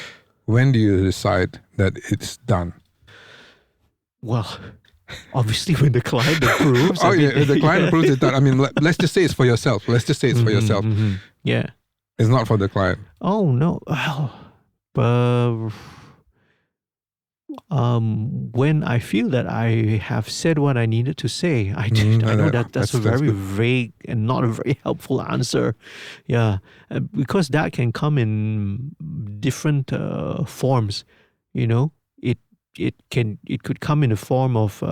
when do you decide that it's done? Well, obviously when the client approves. Oh I yeah, mean, if the client approves it done. I mean, let's just say it's for yourself. Let's just say it's for yourself. Yeah. It's not for the client. Oh no. Well, uh, when I feel that I have said what I needed to say, I know that that's a very good. vague and not a very helpful answer. Yeah, because that can come in different forms. You know, it could come in the form of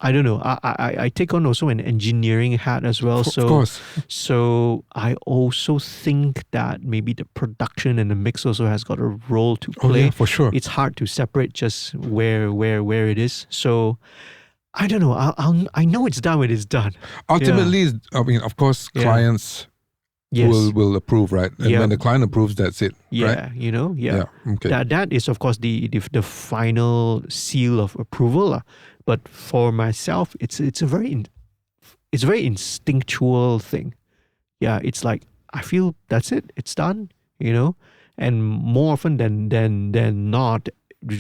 I don't know. I take on also an engineering hat as well. Of course. So I also think that maybe the production and the mix also has got a role to Oh play. yeah, for sure. It's hard to separate just where it is. So I don't know. I know it's done when it's done. Ultimately, I mean, of course, clients Yes. will approve, right? And when the client approves, that's it, Yeah, right? Yeah. Okay. That is of course the final seal of approval. But for myself, it's a very instinctual thing. Yeah, it's like I feel that's it. It's done. And more often than not,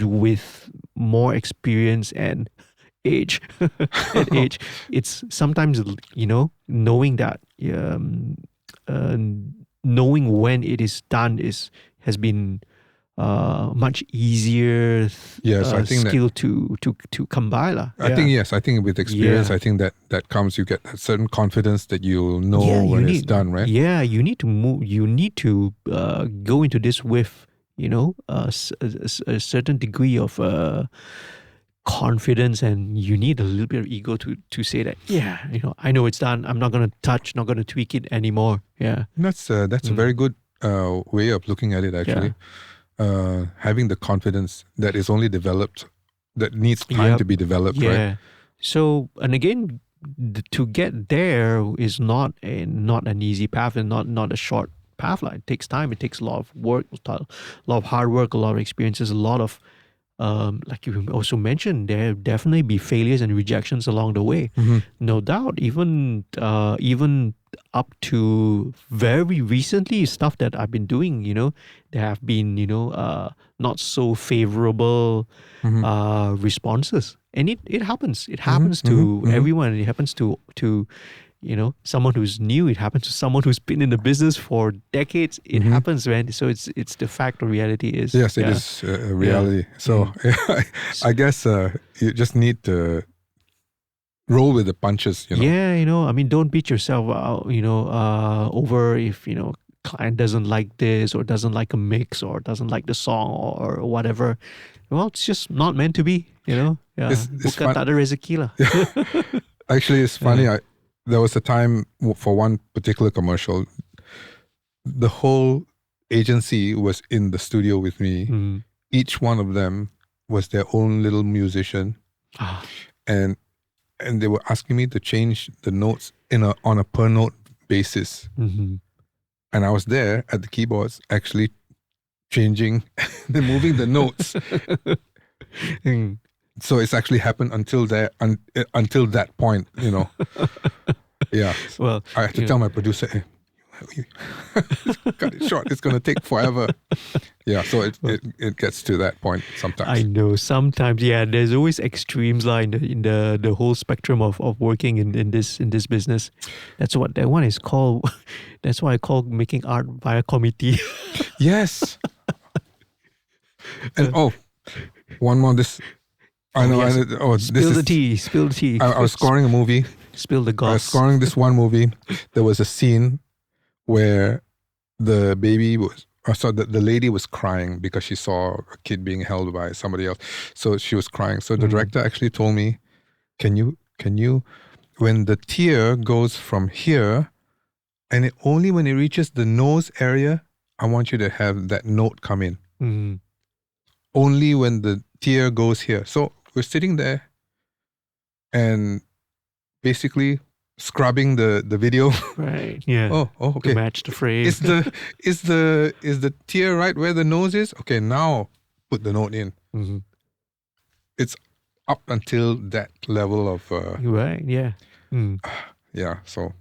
with more experience and age, it's sometimes knowing that uh, knowing when it is done has been much easier Yes, I think skill to come by lah. I think with experience, Yeah. I think that comes. You get a certain confidence that you'll know when it's done, right? Yeah, you need to move. You need to go into this with a certain degree of confidence, and you need a little bit of ego to say that. Yeah, I know it's done. I'm not gonna touch, not gonna tweak it anymore. Yeah, That's a very good way of looking at it. Actually, having the confidence that is only developed, that needs time to be developed, right? So, and again, to get there is not an easy path, and not a short path. Like, it takes time. It takes a lot of work, a lot of hard work, a lot of experiences, a lot of like you also mentioned, there definitely be failures and rejections along the way. No doubt. Even up to very recently, stuff that I've been doing, there have been not so favorable responses, and it happens. It happens to everyone. It happens to someone who's new. It happens to someone who's been in the business for decades. It happens, man. So it's the fact of reality is. Yes, it is a reality. So I guess you just need to roll with the punches. Yeah, I mean, don't beat yourself out, over if, client doesn't like this or doesn't like a mix or doesn't like the song or whatever. Well, it's just not meant to be, Yeah. It's Bukan tak ada rezeki lah. Actually, it's funny. There was a time for one particular commercial, the whole agency was in the studio with me. Each one of them was their own little musician, and they were asking me to change the notes on a per note basis. And I was there at the keyboards actually changing, moving the notes. So it's actually happened until that point, Yeah. Well, I have to tell my producer, hey, cut it short. It's going to take forever. Yeah. So it gets to that point sometimes. I know sometimes. Yeah. There's always extremes like in the whole spectrum of working in this business. That's what that one is called. That's why I call making art via committee. Yes. And one more. I know. Spill the tea. Spill the tea. I was scoring a movie. Spill the goss. I was scoring this one movie. There was a scene where the baby the lady was crying because she saw a kid being held by somebody else. So she was crying. So the director actually told me, can you, when the tear goes from here, and only when it reaches the nose area, I want you to have that note come in. Only when the tear goes here. So we're sitting there and basically scrubbing the video. Right. Yeah. Oh, okay. To match the frame. Is the tear right where the nose is? Okay, now put the note in. It's up until that level of Right. Yeah. Mm. yeah. So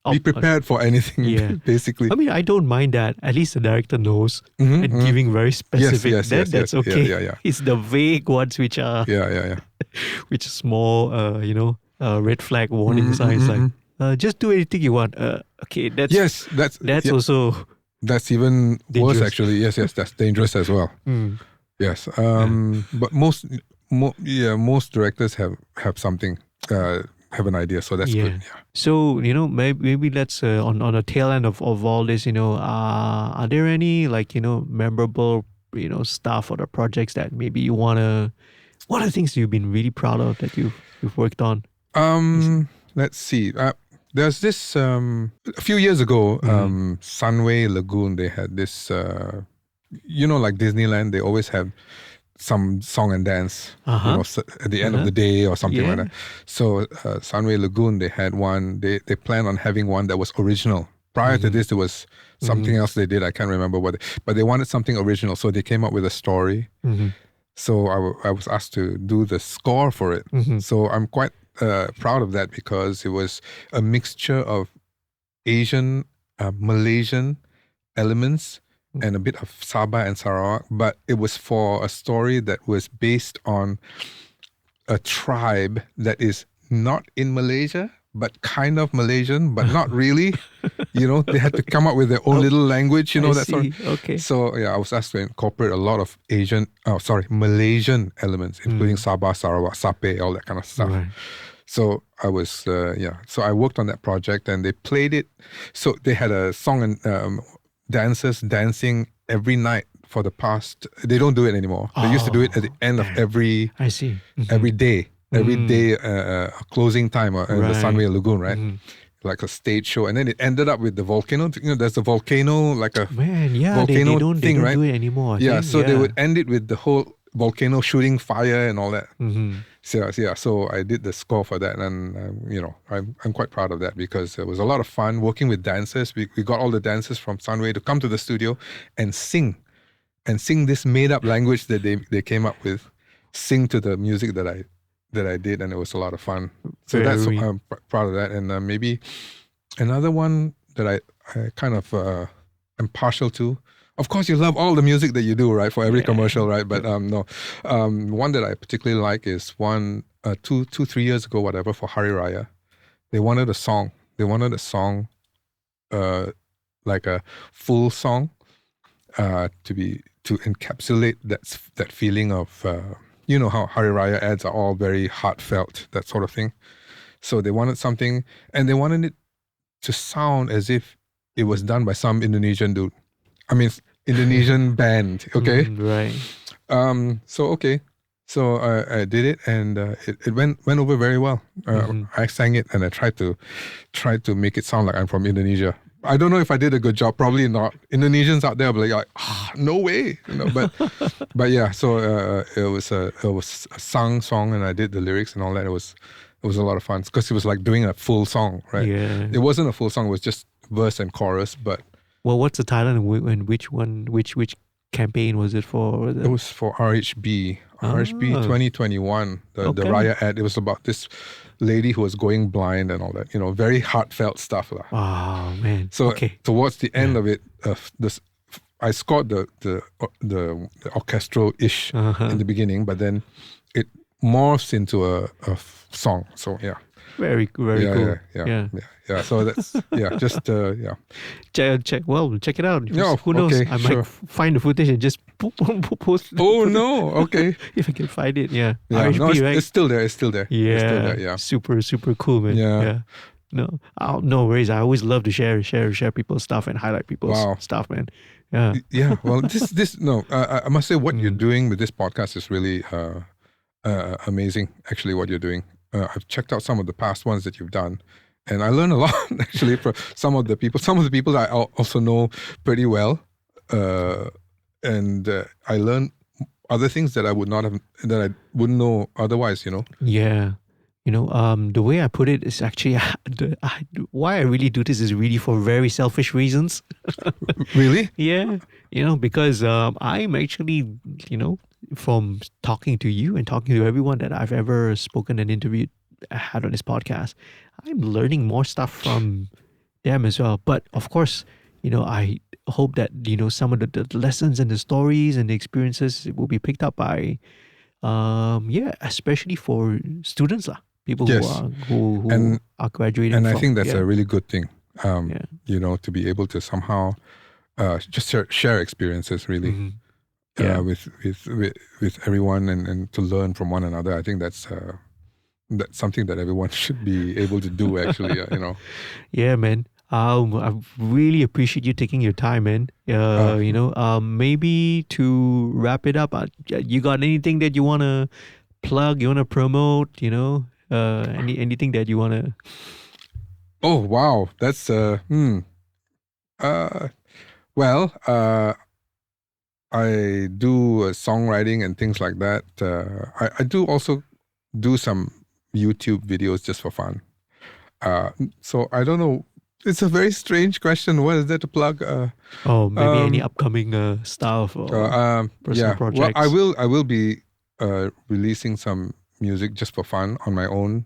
Oh, be prepared for anything, yeah. basically. I mean, I don't mind that. At least the director knows Mhm, and mhm. giving very Yes, specific. yes, yes, That's yes. Yeah, okay. yeah, yeah. It's the vague ones which are Yeah, yeah, yeah. which is more, red flag warning Mm, mm, signs mm, like, mm. just do anything you want. Okay, Yes, that's also that's even worse dangerous. actually. Yes, yes, that's dangerous as well. Mm. Yes. Yeah. But most directors have something, have an idea, so that's good. Yeah. Yeah. So, maybe let's on the tail end of all this, are there any like, memorable, stuff or the projects that maybe you wanna what are the things you've been really proud of that you've worked on? Let's see. There's this a few years ago, Sunway Lagoon. They had this, like Disneyland. They always have some song and dance, Uh-huh. at the end of Uh-huh. the day or something like Yeah. that. So Sunway Lagoon, they had one. They planned on having one that was original. Prior to this, there was something else they did. I can't remember what, but they wanted something original. So they came up with a story. Mm-hmm. So I was asked to do the score for it. Mm-hmm. So I'm quite proud of that because it was a mixture of Asian, Malaysian elements and a bit of Sabah and Sarawak, but it was for a story that was based on a tribe that is not in Malaysia, but kind of Malaysian, but not really. They had to come up with their own little language, I that sort see. of. Okay. So yeah, I was asked to incorporate a lot of Malaysian elements, including Sabah, Sarawak, Sape, all that kind of stuff. Right. So I was, so I worked on that project and they played it. So they had a song and dancers dancing every night for the past, they don't do it anymore. They used to do it at the end of every I see. every day, closing time in the Right. Sunway Lagoon, right? Like a stage show. And then it ended up with the volcano. There's a volcano, like a Man, yeah, volcano they don't thing, right? do it anymore. I Yeah, think. so they would end it with the whole volcano shooting fire and all that. Mm-hmm. So yeah, so I did the score for that, and I'm quite proud of that because it was a lot of fun working with dancers. We got all the dancers from Sunway to come to the studio and sing this made up language that they came up with, sing to the music that I did, and it was a lot of fun. So that's Very. I'm proud of that, and maybe another one that I kind of am partial to. Of course, you love all the music that you do, right? For every commercial, right? But no, one that I particularly like is one 3 years ago, whatever, for Hari Raya. They wanted a song. Like a full song, to encapsulate that feeling of how Hari Raya ads are all very heartfelt, that sort of thing. So they wanted something, and they wanted it to sound as if it was done by some Indonesian dude. I mean, Indonesian band, okay? Right. So I did it, and it went over very well. I sang it, and I tried to make it sound like I'm from Indonesia. I don't know if I did a good job. Probably not. Indonesians out there will be like, no way, But yeah, so it was a sung song, and I did the lyrics and all that. It was a lot of fun because it was like doing a full song, right? Yeah. It wasn't a full song; it was just verse and chorus. But Well, what's the title and which one? Which campaign was it for? it was for RHB 2021, the Okay. Raya ad. It was about this lady who was going blind and all that. Very heartfelt stuff, lah. Oh man. So Okay. towards the end of it, I scored the orchestral ish in the beginning, but then it morphs into a song. So yeah. Very cool. Yeah. So that's just Check. Well, check it out. No, Who knows? okay, I sure. might find the footage and just post. Oh no, okay. If I can find it, yeah. Yeah, RHP, no, right? it's still there. It's still there. Yeah, It's still there, yeah. super cool, man. Yeah. No, no worries. I always love to share people's stuff and highlight people's Wow. stuff, man. Yeah. Yeah. Well, I must say what you're doing with this podcast is really amazing. Actually, what you're doing. I've checked out some of the past ones that you've done, and I learned a lot actually from some of the people. Some of the people I also know pretty well, and I learned other things that I wouldn't know otherwise. Yeah. The way I put it is actually why I really do this is really for very selfish reasons. Really? Yeah, because I'm actually, from talking to you and talking to everyone that I've ever spoken and interviewed, had on this podcast, I'm learning more stuff from them as well. But of course, I hope that, some of the lessons and the stories and the experiences will be picked up by, especially for students, lah. People who Yes. are who And are graduating. and I from, think that's yeah, a really good thing. yeah. To be able to somehow just share experiences really Mhm. Yeah. with everyone and to learn from one another. I think that's something that everyone should be able to do. Actually, Yeah, man. I really appreciate you taking your time, man. Maybe to wrap it up, you got anything that you wanna plug? You wanna promote? Anything that you wanna? Oh wow, that's uh well I do songwriting and things like that. I do also do some YouTube videos just for fun. So I don't know. It's a very strange question. What is there to plug? Maybe any upcoming stuff or personal Yeah. Well, I projects. will. I will be releasing some music just for fun on my own.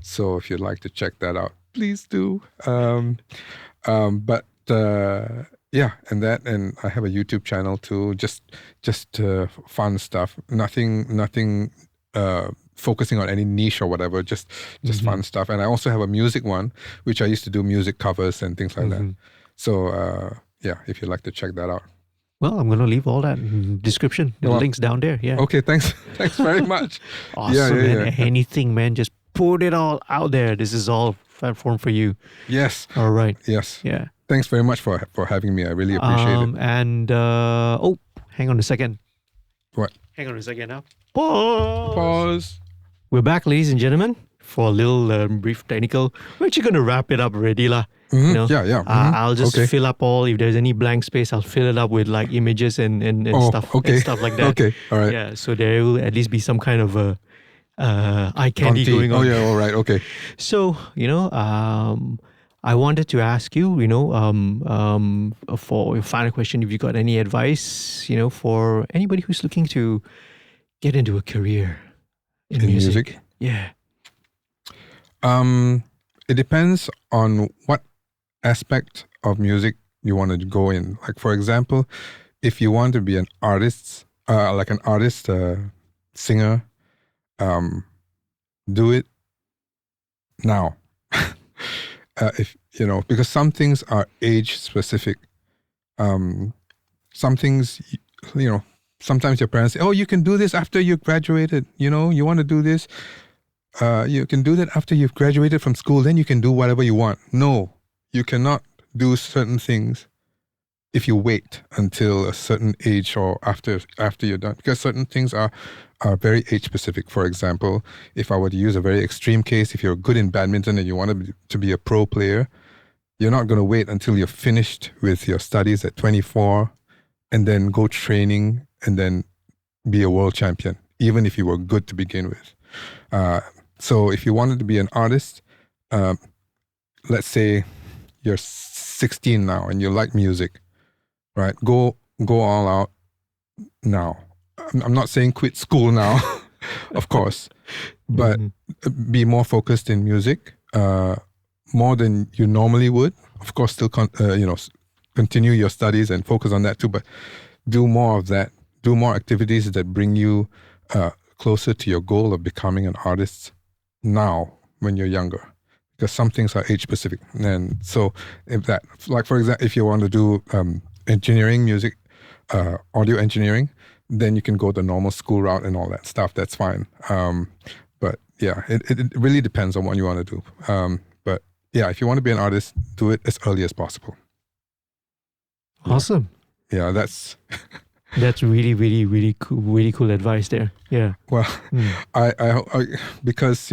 So if you'd like to check that out, please do. But yeah, and I have a YouTube channel too. Just fun stuff. Nothing. Focusing on any niche or whatever. Just fun stuff. And I also have a music one, which I used to do music covers and things like that. So yeah, if you'd like to check that out. Well, I'm gonna leave all that in description. The Well, links down there. Yeah. Okay, thanks very much. Awesome, man. Yeah. Anything, man. Just put it all out there. This is all platform for you. Yes. All right. Yes. Yeah. Thanks very much for having me. I really appreciate it. And hang on a second. What? Hang on a second now. Pause. Pause. We're back, ladies and gentlemen, for a little brief technical. We're actually gonna wrap it up already, lah. Yeah. I'll just fill up if there's any blank space, I'll fill it up with like images and stuff, okay. and stuff like that. Okay, all right. Yeah, so there will at least be some kind of eye candy going on. Oh yeah, all right, okay. So I wanted to ask you, for your final question, if you got any advice, for anybody who's looking to get into a career in music. Yeah. It depends on what aspect of music you want to go in. Like for example, if you want to be an artist, singer, do it now. Because some things are age specific. Some things, sometimes your parents say, "Oh, you can do this after you graduated. You want to do this. You can do that after you've graduated from school. Then you can do whatever you want." No, you cannot do certain things if you wait until a certain age or after you're done, because certain things are very age specific. For example, if I were to use a very extreme case, if you're good in badminton and you want to be a pro player, you're not going to wait until you're finished with your studies at 24 and then go training and then be a world champion, even if you were good to begin with. So if you wanted to be an artist, let's say you're 16 now and you like music, right? Go all out now. I'm not saying quit school now, of course, but be more focused in music, more than you normally would. Of course, still continue your studies and focus on that too, but do more of that. Do more activities that bring you closer to your goal of becoming an artist now when you're younger, because some things are age specific. And so for example, if you want to do engineering, music, audio engineering, then you can go the normal school route and all that stuff. That's fine. But yeah, it really depends on what you want to do. But yeah, if you want to be an artist, do it as early as possible. Awesome. Yeah, that's really, really, really cool. Really cool advice there. Yeah. Well, I because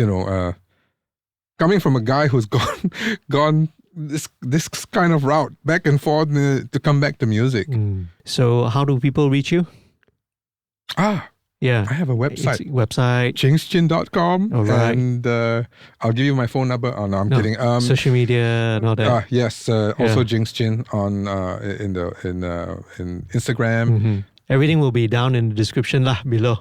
coming from a guy who's gone this kind of route back and forth to come back to music. So how do people reach you? Yeah, I have a website. JinxChin.com. All right. And I'll give you my phone number. Oh no, I'm kidding. Social media, not that. Yes. Also Jinx Chin on in Instagram. Everything will be down in the description lah below.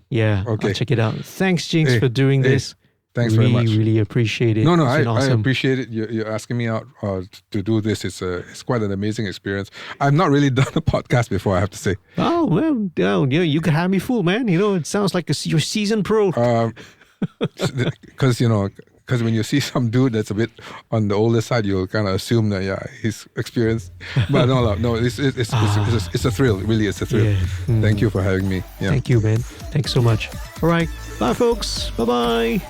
Yeah, Okay. I'll check it out. Thanks, Jinx, Hey, for doing hey, this. thanks very much. Really appreciate it. No, It's been I awesome. appreciate it. You're asking me out to do this. It's quite an amazing experience. I've not really done a podcast before, I have to say. Oh, well, you can have me fooled, man. It sounds like you're seasoned pro. Because when you see some dude that's a bit on the older side, you'll kind of assume that he's experienced. But no, it's a thrill. Really, it's a thrill. Yeah. Thank you for having me. Yeah. Thank you, man. Thanks so much. All right. Bye, folks. Bye-bye.